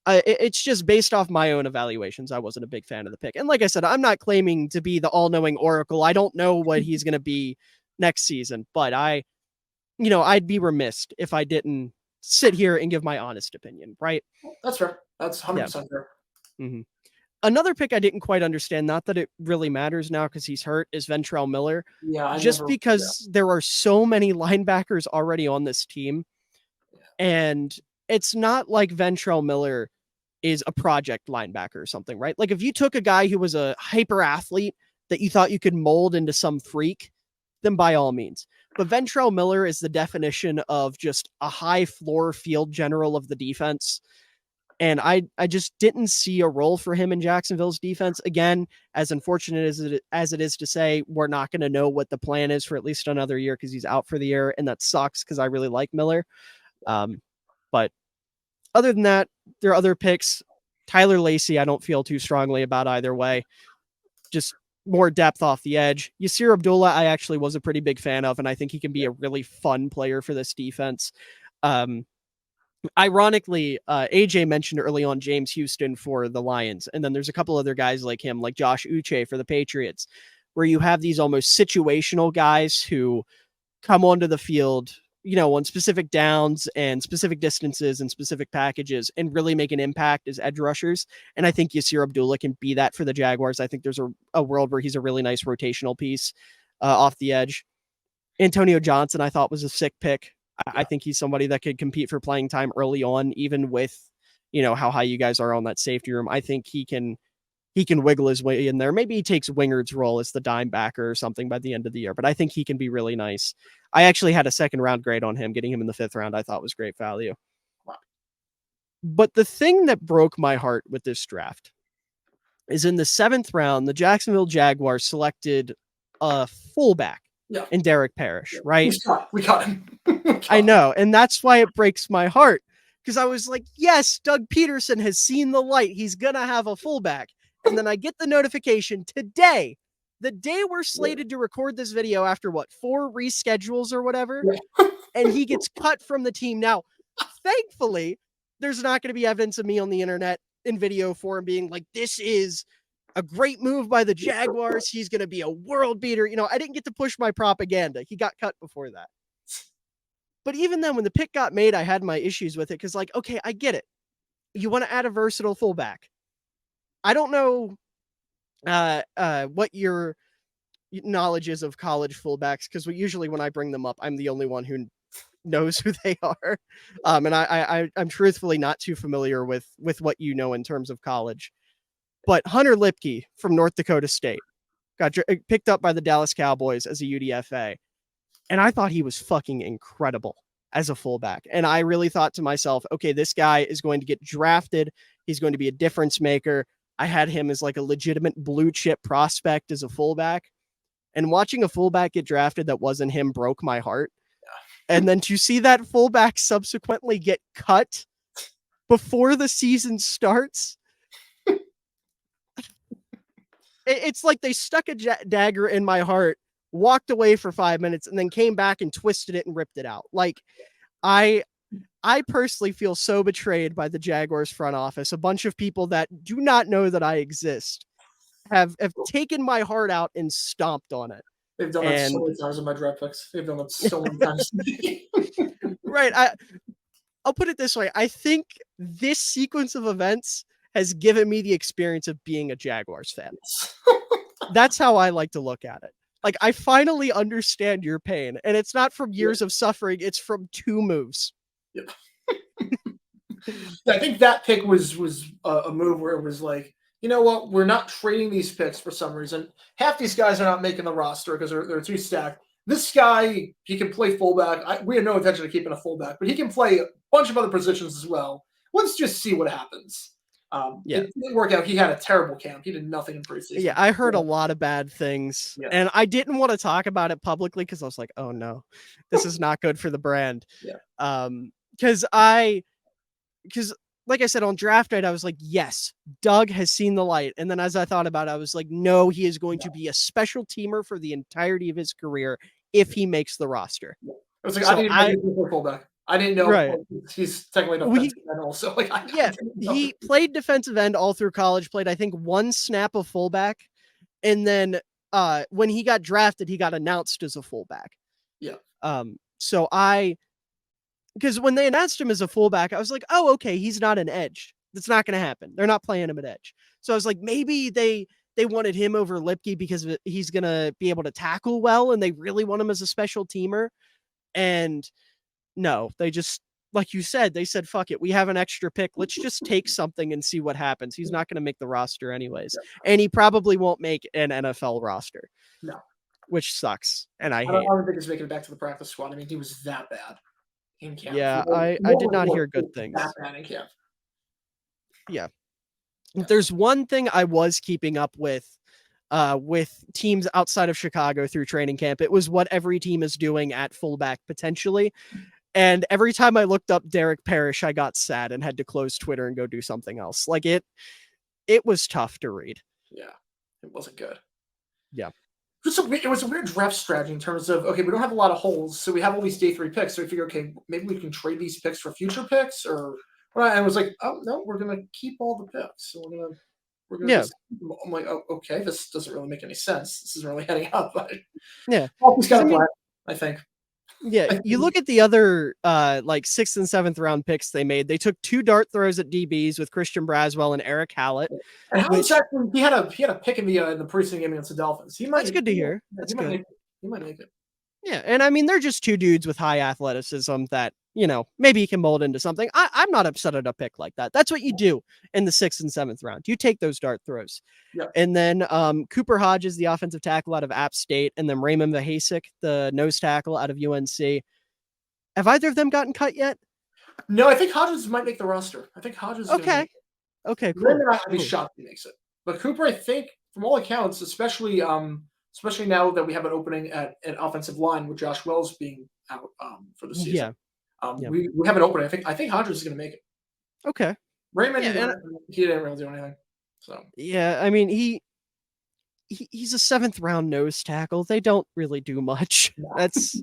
it's just based off my own evaluations. I wasn't a big fan of the pick. And like I said, I'm not claiming to be the all-knowing oracle. I don't know what he's going to be next season, but I'd be remiss if I didn't sit here and give my honest opinion, right? That's fair. That's 100% fair. Mm-hmm. Another pick I didn't quite understand, not that it really matters now because he's hurt, is Ventrell Miller. Yeah, because there are so many linebackers already on this team. And it's not like Ventrell Miller is a project linebacker or something, right? Like if you took a guy who was a hyper athlete that you thought you could mold into some freak, then by all means. But Ventrell Miller is the definition of just a high floor field general of the defense. And I just didn't see a role for him in Jacksonville's defense. Again, as unfortunate as it is to say, we're not going to know what the plan is for at least another year because he's out for the year. And that sucks because I really like Miller. But other than that, there are other picks. Tyler Lacey, I don't feel too strongly about either way. Just more depth off the edge. Yasir Abdullah, I actually was a pretty big fan of, and I think he can be a really fun player for this defense. Ironically, AJ mentioned early on James Houston for the Lions, and then there's a couple other guys like him, like Josh Uche for the Patriots, where you have these almost situational guys who come onto the field, on specific downs and specific distances and specific packages and really make an impact as edge rushers. And I think Yasir Abdullah can be that for the Jaguars. I think there's a world where he's a really nice rotational piece off the edge. Antonio Johnson, I thought, was a sick pick. I think he's somebody that could compete for playing time early on, even with, how high you guys are on that safety room. I think he can wiggle his way in there. Maybe he takes Wingard's role as the dime backer or something by the end of the year, but I think he can be really nice. I actually had a second round grade on him. Getting him in the 5th round, I thought was great value. But the thing that broke my heart with this draft is in the 7th round, the Jacksonville Jaguars selected a fullback in Derek Parrish, right? We got him. I know. And that's why it breaks my heart. Because I was like, yes, Doug Peterson has seen the light. He's going to have a fullback. And then I get the notification today, the day we're slated to record this video after 4 reschedules or whatever, and he gets cut from the team. Now, thankfully, there's not going to be evidence of me on the internet in video form being like, this is a great move by the Jaguars. He's going to be a world beater. I didn't get to push my propaganda. He got cut before that. But even then, when the pick got made, I had my issues with it because, okay, I get it. You want to add a versatile fullback. I don't know what your knowledge is of college fullbacks, because usually when I bring them up, I'm the only one who knows who they are. And I'm truthfully not too familiar with what you know in terms of college. But Hunter Lipke from North Dakota State got picked up by the Dallas Cowboys as a UDFA. And I thought he was fucking incredible as a fullback. And I really thought to myself, okay, this guy is going to get drafted. He's going to be a difference maker. I had him as like a legitimate blue chip prospect as a fullback. And watching a fullback get drafted that wasn't him broke my heart. And then to see that fullback subsequently get cut before the season starts, it's like they stuck a dagger in my heart, walked away for 5 minutes, and then came back and twisted it and ripped it out. Like, I personally feel so betrayed by the Jaguars front office. A bunch of people that do not know that I exist have taken my heart out and stomped on it. They've done that so many times in my draft picks. They've done that so many times. Right. I'll put it this way. I think this sequence of events has given me the experience of being a Jaguars fan. That's how I like to look at it. Like, I finally understand your pain, and it's not from years of suffering. It's from 2 moves. Yep. I think that pick was a move where it was like, you know what? We're not trading these picks for some reason. Half these guys are not making the roster because they're too stacked. This guy, he can play fullback. We have no intention of keeping a fullback, but he can play a bunch of other positions as well. Let's just see what happens. It didn't work out. He had a terrible camp. He did nothing in preseason. Yeah, I heard a lot of bad things, and I didn't want to talk about it publicly because I was like, oh no, this is not good for the brand. Because like I said, on draft night, I was like, yes, Doug has seen the light. And then as I thought about it, I was like, no, he is going to be a special teamer for the entirety of his career if he makes the roster. I was like, I didn't know he was a fullback. I didn't know he's technically defensive end also. He played defensive end all through college, played, I think, 1 snap of fullback. And then when he got drafted, he got announced as a fullback. Because when they announced him as a fullback, I was like, oh, okay, he's not an edge. That's not going to happen. They're not playing him at edge. So I was like, maybe they wanted him over Lipke because he's going to be able to tackle well, and they really want him as a special teamer. And no, they just, like you said, they said, fuck it. We have an extra pick. Let's just take something and see what happens. He's not going to make the roster anyways. And he probably won't make an NFL roster. No. Which sucks. And I don't think he's making it back to the practice squad. I mean, he was that bad in camp. Yeah, I did not hear good things. That bad in camp. Yeah. There's one thing I was keeping up with teams outside of Chicago through training camp. It was what every team is doing at fullback potentially. And every time I looked up Derek Parrish, I got sad and had to close Twitter and go do something else. Like it was tough to read. Yeah, it wasn't good. Yeah. It was a weird draft strategy in terms of, okay, we don't have a lot of holes, so we have all these day 3 picks. So we figure, okay, maybe we can trade these picks for future picks, or and it was like, oh no, we're gonna keep all the picks. So we're gonna just, I'm like, oh, okay, this doesn't really make any sense. This isn't really heading up. But yeah, he's got a plan, I think. Yeah, you look at the other like 6th and 7th round picks they made. They took 2 dart throws at DBs with Christian Braswell and Eric Hallett. And Hallett's actually, he had a pick in the preseason game against the Dolphins. That's good to hear. That's good. He might make it. Yeah, and I mean they're just 2 dudes with high athleticism that, you know, maybe you can mold into something. I'm not upset at a pick like that. That's what you do in the 6th and 7th round. You take those dart throws. Yeah. And then Cooper Hodges, the offensive tackle out of App State, and then Raymond Vahasek, the nose tackle out of UNC. Have either of them gotten cut yet? No, I think Hodges might make the roster. I think Hodges. Okay. Okay, cool. Raymond, I'd be shocked if he makes it. But Cooper, I think, from all accounts, especially now that we have an opening at an offensive line with Josh Wells being out for the season. Yeah. We have an opening. I think Hodges is going to make it. Okay. Raymond, he didn't really do anything. So yeah, I mean he's a 7th round nose tackle. They don't really do much. That's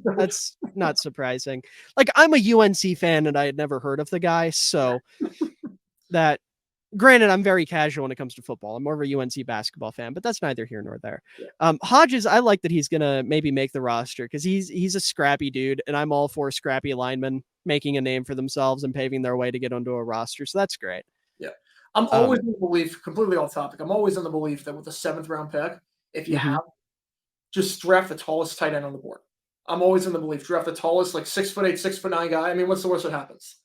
not surprising. Like I'm a UNC fan and I had never heard of the guy, so that granted I'm very casual when it comes to football. I'm more of a UNC basketball fan, but that's neither here nor there. Yeah. Hodges, I like that he's gonna maybe make the roster because he's a scrappy dude, and I'm all for scrappy linemen making a name for themselves and paving their way to get onto a roster. So that's great. Yeah. I'm always in the belief, completely off topic, I'm always in the belief that with the 7th round pick, if you have, just draft the tallest tight end on the board. I'm always in the belief, draft the tallest, like 6'8", 6'9" guy. I mean, what's the worst that happens?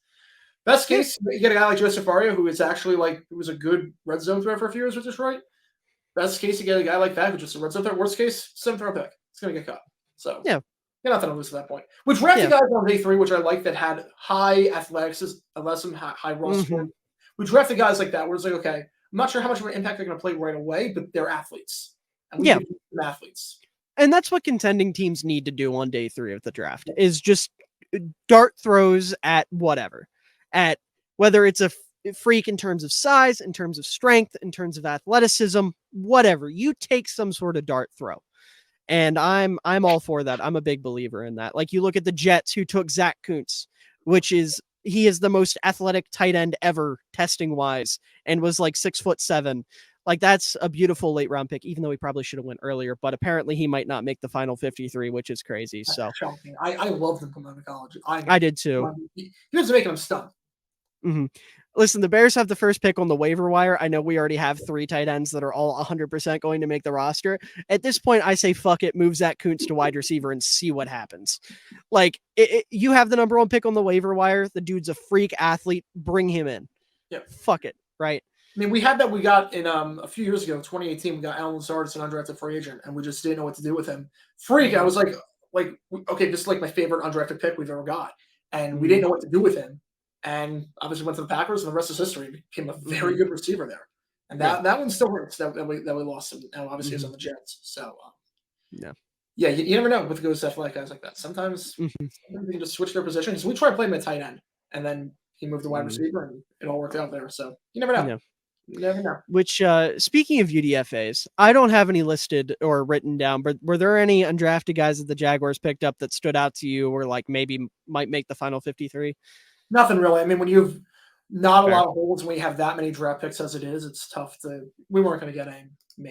Best case, you get a guy like Joseph Aria, who is actually who was a good red zone threat for a few years with Detroit. Best case, you get a guy like that who's just a red zone threat. Worst case, 7th round pick. It's going to get cut. So yeah, you're nothing to lose at that point. We drafted guys on day 3, which I like, that had high athleticism, high raw score. We drafted guys like that where it's like, okay, I'm not sure how much of an impact they're going to play right away, but they're athletes. And we need athletes. And that's what contending teams need to do on day 3 of the draft is just dart throws at whatever. At whether it's a freak in terms of size, in terms of strength, in terms of athleticism, whatever. You take some sort of dart throw. And I'm all for that. I'm a big believer in that. Like you look at the Jets who took Zach Kuntz, he is the most athletic tight end ever testing wise and was like 6'7". Like that's a beautiful late round pick, even though he probably should have went earlier, but apparently he might not make the final 53, which is crazy. So I loved him coming out of college. I did too. He was making him stunned. Listen, the Bears have the first pick on the waiver wire. I know we already have 3 tight ends that are all 100% going to make the roster. At this point, I say, fuck it, move Zach Kuntz to wide receiver and see what happens. Like you have the number 1 pick on the waiver wire. The dude's a freak athlete. Bring him in. Yeah. Fuck it. Right. I mean, we had that. We got in a few years ago, 2018, we got Alan Lazard as an undrafted free agent, and we just didn't know what to do with him. Freak. I was like, okay, this is like my favorite undrafted pick we've ever got. And we didn't know what to do with him. And obviously went to the Packers, and the rest is history. He became a very good receiver there. And that one still hurts that we lost him. Now, obviously, he's on the Jets. So, you never know with those athletic guys like that. Sometimes they can just switch their positions. We tried to play him at tight end, and then he moved to wide receiver, and it all worked out there. So, you never know. You never know. Which, speaking of UDFAs, I don't have any listed or written down, but were there any undrafted guys that the Jaguars picked up that stood out to you or like maybe might make the final 53? Nothing really. I mean, when you've not a lot of holes, when you have that many draft picks as it is, it's tough we weren't going to get any.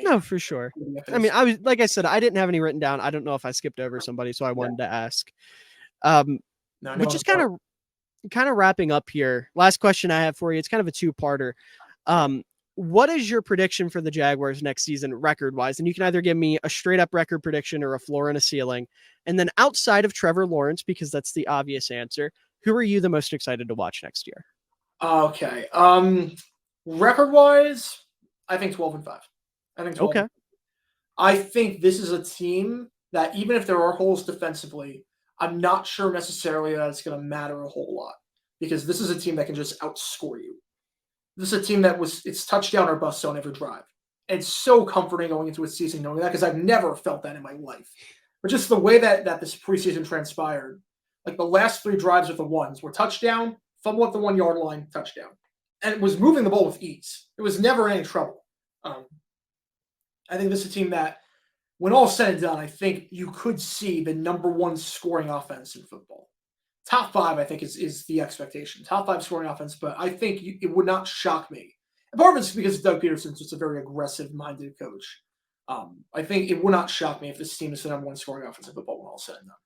No, for sure. I mean, like I said, I didn't have any written down. I don't know if I skipped over somebody, so I wanted to ask. Which is kind of, kind of wrapping up here, last question I have for you, it's kind of a two-parter. What is your prediction for the Jaguars next season record-wise? And you can either give me a straight-up record prediction or a floor and a ceiling. And then outside of Trevor Lawrence, because that's the obvious answer, who are you the most excited to watch next year? Okay. Record-wise, I think 12-5. I think 12. Okay. I think this is a team that even if there are holes defensively, I'm not sure necessarily that it's going to matter a whole lot, because this is a team that can just outscore you. This is a team that it's touchdown or bust on every drive. And it's so comforting going into a season knowing that, because I've never felt that in my life. But just the way that this preseason transpired, like the last 3 drives with the ones were touchdown, fumble at the 1 yard line, touchdown. And it was moving the ball with ease. It was never any trouble. I think this is a team that, when all said and done, I think you could see the number 1 scoring offense in football. Top 5, I think, is the expectation. Top 5 scoring offense, but I think it would not shock me. And part of it's because Doug Peterson's just a very aggressive-minded coach. I think it would not shock me if this team is the number 1 scoring offense in football when all said and done.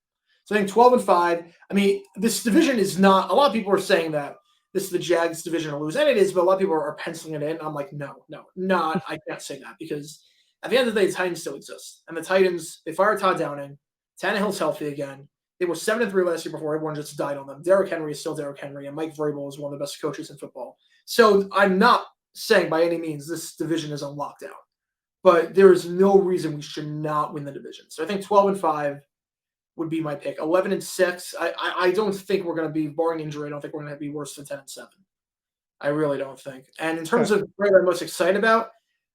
So I think 12-5. I mean, this division is not – a lot of people are saying that this is the Jags division to lose, and it is, but a lot of people are penciling it in. I'm like, no, I can't say that, because at the end of the day, the Titans still exist. And the Titans, they fired Todd Downing. Tannehill's healthy again. They were 7-3 last year before everyone just died on them. Derrick Henry is still Derrick Henry, and Mike Vrabel is one of the best coaches in football. So I'm not saying by any means this division is on lockdown, but there is no reason we should not win the division. So I think 12-5 would be my pick. 11-6. I don't think we're going to be, barring injury, I don't think we're going to be worse than 10-7. I really don't think. And in terms of what I'm most excited about,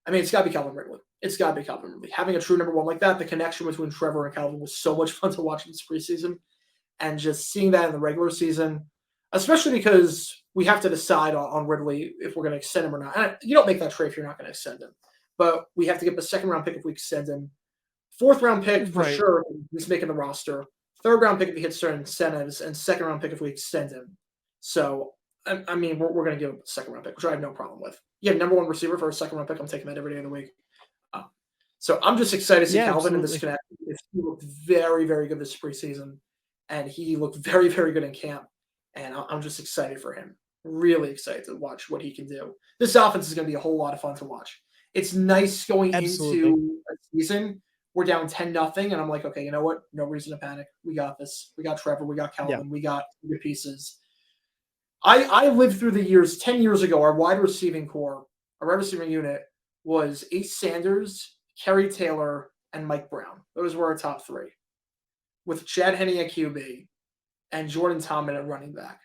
I mean, it's got to be Calvin Ridley. It's got to be Calvin Ridley. Having a true number 1 like that, the connection between Trevor and Calvin was so much fun to watch in this preseason. And just seeing that in the regular season, especially because we have to decide on Ridley if we're going to extend him or not. And you don't make that trade if you're not going to extend him. But we have to get the 2nd-round pick if we extend him. 4th-round pick for sure if he's making the roster. 3rd-round pick if he hits certain incentives. And 2nd-round pick if we extend him. So, I mean, we're going to give him a 2nd-round pick, which I have no problem with. Yeah, number 1 receiver for a 2nd-round pick. I'm taking that every day of the week. So I'm just excited to see Calvin in this connect. He looked very, very good this preseason, and he looked very, very good in camp. And I'm just excited for him. Really excited to watch what he can do. This offense is going to be a whole lot of fun to watch. It's nice going into a season. We're down 10-0, and I'm like, okay, you know what? No reason to panic. We got this. We got Trevor. We got Calvin. We got good pieces. I lived through the years. 10 years ago, our wide receiving core, our wide receiving unit was Ace Sanders, Kerry Taylor, and Mike Brown. Those were our top 3, with Chad Henne at QB and Jordan Tomlin at running back.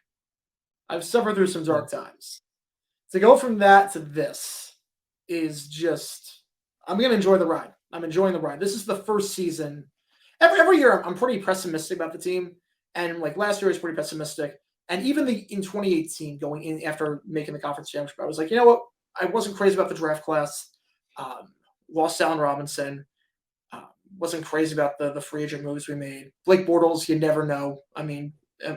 I've suffered through some dark times. To go from that to this is just – I'm going to enjoy the ride. I'm enjoying the ride. This is the first season. Every year I'm pretty pessimistic about the team, and like last year I was pretty pessimistic. And even in 2018, going in after making the conference championship, I was like, you know what? I wasn't crazy about the draft class. Lost Allen Robinson. Wasn't crazy about the free agent moves we made. Blake Bortles, you never know. I mean,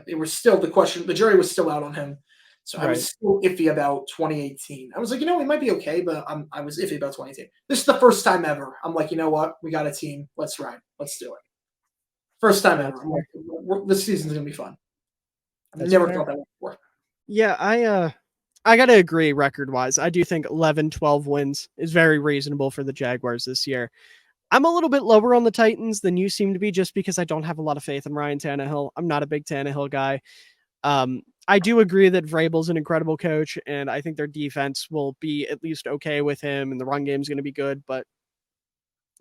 it was still the question. The jury was still out on him. So I was still iffy about 2018. I was like, you know, we might be okay, but I was iffy about 2018. This is the first time ever. I'm like, you know what? We got a team. Let's ride. Let's do it. First time ever. I'm like, this season's going to be fun. I've never thought that before. Yeah, I got to agree record-wise. I do think 11-12 wins is very reasonable for the Jaguars this year. I'm a little bit lower on the Titans than you seem to be, just because I don't have a lot of faith in Ryan Tannehill. I'm not a big Tannehill guy. I do agree that Vrabel's an incredible coach, and I think their defense will be at least okay with him, and the run game's going to be good, but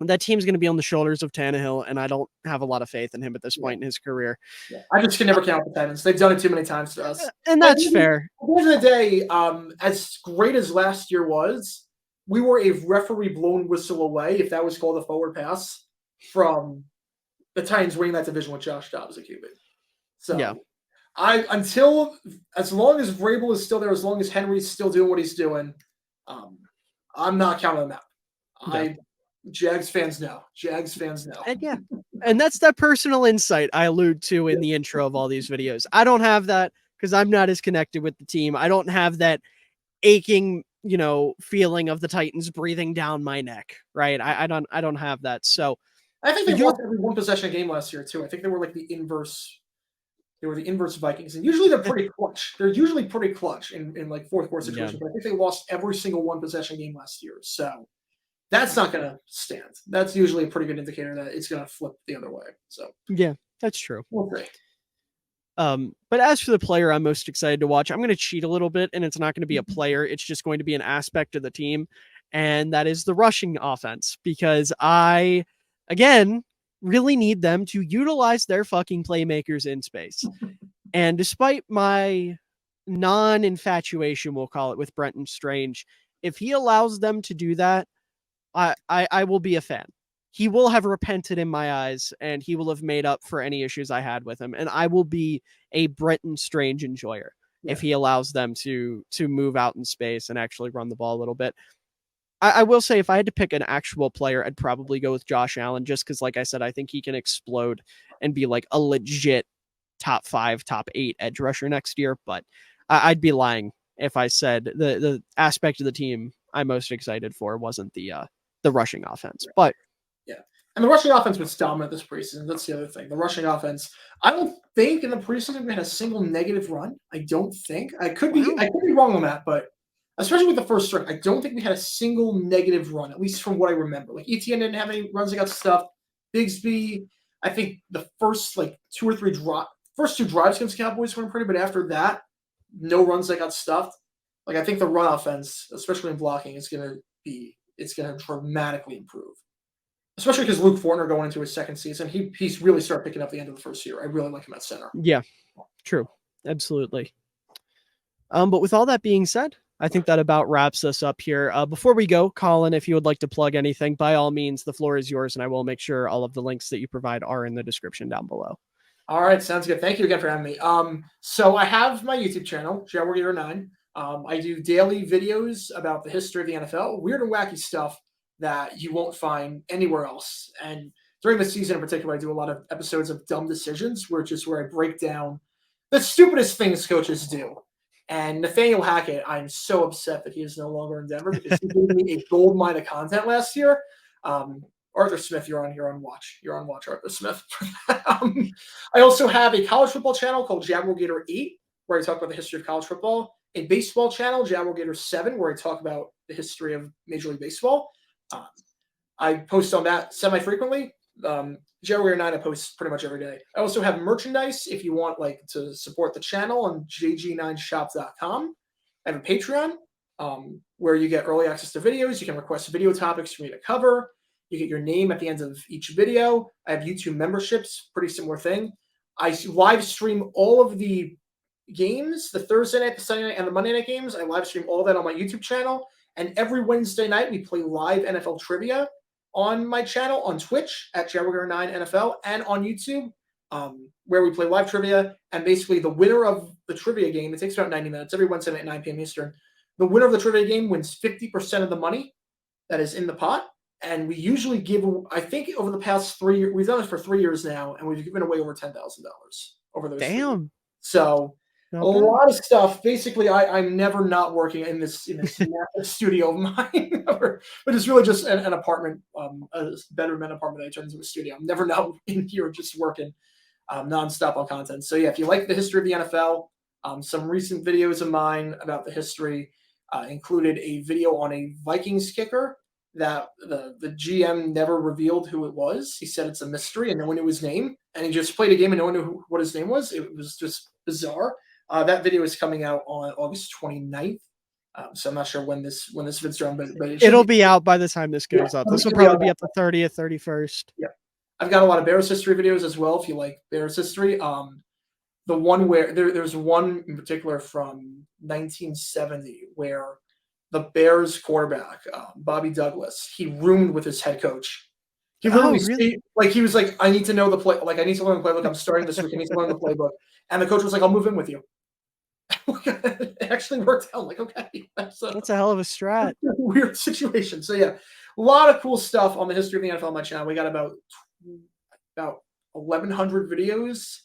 that team's going to be on the shoulders of Tannehill, and I don't have a lot of faith in him at this point in his career. Yeah. I just can never count the Titans. They've done it too many times to us. And that's fair. At the end of the day, as great as last year was, we were a referee blown whistle away, if that was called a forward pass, from the Titans winning that division with Josh Dobbs at QB. So yeah. As long as Vrabel is still there, as long as Henry's still doing what he's doing, I'm not counting them out. No. Jags fans know. And that's that personal insight I allude to in the intro of all these videos. I don't have that because I'm not as connected with the team. I don't have that aching, feeling of the Titans breathing down my neck, right? I don't have that. So I think they lost every one possession game last year too. I think they were like the inverse They were the inverse Vikings, and usually they're pretty clutch. They're usually pretty clutch in like fourth quarter situations. But I think they lost every single one possession game last year, so that's not going to stand. That's usually a pretty good indicator that it's going to flip the other way. So yeah, that's true. Okay. But as for the player I'm most excited to watch, I'm going to cheat a little bit, and it's not going to be a player. It's just going to be an aspect of the team, and that is the rushing offense, because I, again, really need them to utilize their fucking playmakers in space. And despite my non-infatuation, we'll call it, with Brenton Strange, if he allows them to do that, I will be a fan. He will have repented in my eyes, and he will have made up for any issues I had with him. And I will be a Brenton Strange enjoyer if he allows them to move out in space and actually run the ball a little bit. I will say, if I had to pick an actual player, I'd probably go with Josh Allen, just because, like I said, I think he can explode and be like a legit top 5, top 8 edge rusher next year. But I'd be lying if I said the aspect of the team I'm most excited for wasn't the rushing offense. But yeah, and the rushing offense was dominant this preseason. That's the other thing. The rushing offense. I don't think in the preseason we had a single negative run. I don't think. I could be wrong on that, but especially with the first string, I don't think we had a single negative run, at least from what I remember. Like ETN didn't have any runs that got stuffed. Bigsby, I think the first like 2 or 3 first 2 drives against the Cowboys went pretty, but after that, no runs that got stuffed. Like I think the run offense, especially in blocking, it's gonna dramatically improve. Especially because Luke Fortner going into his second season, he's really started picking up the end of the first year. I really like him at center. Yeah, true. Absolutely. But with all that being said, I think that about wraps us up here. Before we go, Colin, if you would like to plug anything, by all means, the floor is yours, and I will make sure all of the links that you provide are in the description down below. All right, sounds good. Thank you again for having me. So I have my YouTube channel, Jaguar 9. I do daily videos about the history of the NFL, weird and wacky stuff that you won't find anywhere else. And during the season in particular, I do a lot of episodes of Dumb Decisions, where I break down the stupidest things coaches do. And Nathaniel Hackett, I'm so upset that he is no longer in Denver because he gave me a gold mine of content last year. Arthur Smith, you're on watch. You're on watch, Arthur Smith. I also have a college football channel called Jaguar Gator 8, where I talk about the history of college football. A baseball channel, Jaguar Gator 7, where I talk about the history of Major League Baseball. I post on that semi-frequently. Jaguar 9, I post pretty much every day. I also have merchandise if you want to support the channel on jg9shop.com. I have a Patreon where you get early access to videos. You can request video topics for me to cover. You get your name at the end of each video. I have YouTube memberships, pretty similar thing. I live stream all of the games, the Thursday night, the Sunday night, and the Monday night games. I live stream all that on my YouTube channel. And every Wednesday night, we play live NFL trivia on my channel on Twitch at Jaguar 9 NFL and on YouTube, where we play live trivia. And basically, the winner of the trivia game, it takes about 90 minutes, every Wednesday night at 9 p.m. Eastern. The winner of the trivia game wins 50% of the money that is in the pot. And we usually give, I think over the past 3 years, we've done it for 3 years now, and we've given away over $10,000 over those. Damn. So a lot of stuff. Basically, I'm never not working in this studio of mine, but it's really just an apartment, a bedroom and apartment that I turned into a studio. I'm never not in here just working nonstop on content. So yeah, if you like the history of the NFL, some recent videos of mine about the history included a video on a Vikings kicker that the GM never revealed who it was. He said it's a mystery, and no one knew his name. And he just played a game, and no one knew what his name was. It was just bizarre. That video is coming out on August 29th. So I'm not sure when this vid's done, but it'll be out by the time this goes up. This will probably be up the 30th, 31st. Yeah. I've got a lot of Bears history videos as well, if you like Bears history. The one where there's one in particular from 1970 where the Bears quarterback, Bobby Douglas, he roomed with his head coach. He literally he was like, I need to know the play. Like, I need to learn the playbook. I'm starting this week. I need to learn the playbook. And the coach was like, I'll move in with you. It actually worked out. Like, okay. That's a hell of a strat. Weird situation. So, yeah, a lot of cool stuff on the history of the NFL on my channel. We got about 1,100 videos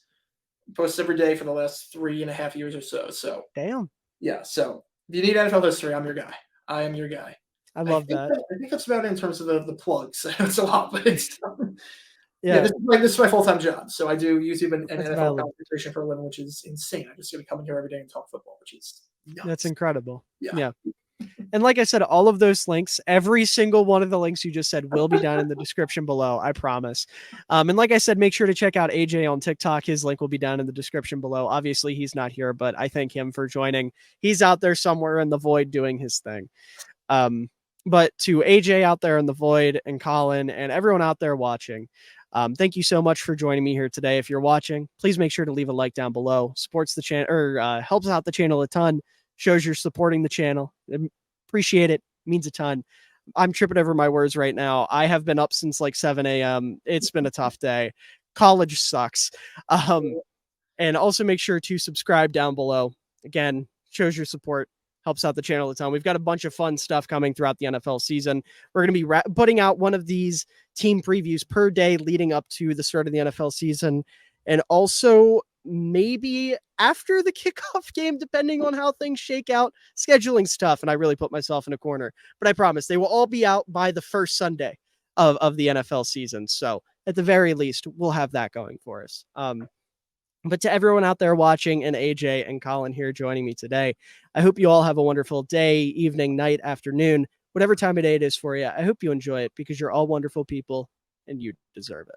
posted every day for the last 3.5 years or so. So, damn. Yeah. So, if you need NFL history, I'm your guy. I am your guy. I love that. I think that's about it in terms of the plugs. It's a lot, but it's Yeah, this is my full-time job. So I do YouTube and That's NFL valid. conversation for a living, which is insane. I just got to come in here every day and talk football, which is nuts. That's incredible. Yeah. Yeah. And like I said, all of those links, every single one of the links you just said will be down in the description below. I promise. And like I said, make sure to check out AJ on TikTok. His link will be down in the description below. Obviously, he's not here, but I thank him for joining. He's out there somewhere in the void doing his thing. But to AJ out there in the void and Colin and everyone out there watching, thank you so much for joining me here today. If you're watching, please make sure to leave a like down below. Supports the channel or helps out the channel a ton. Shows you're supporting the channel. Appreciate it. Means a ton. I'm tripping over my words right now. I have been up since like 7 a.m. It's been a tough day. College sucks. And also make sure to subscribe down below. Again, shows your support. Helps out the channel a ton. We've got a bunch of fun stuff coming throughout the NFL season. We're going to be putting out one of these team previews per day leading up to the start of the NFL season. And also maybe after the kickoff game, depending on how things shake out, scheduling stuff. And I really put myself in a corner, but I promise they will all be out by the first Sunday of the NFL season. So at the very least, we'll have that going for us. But to everyone out there watching and AJ and Colin here joining me today, I hope you all have a wonderful day, evening, night, afternoon, whatever time of day it is for you. I hope you enjoy it because you're all wonderful people and you deserve it.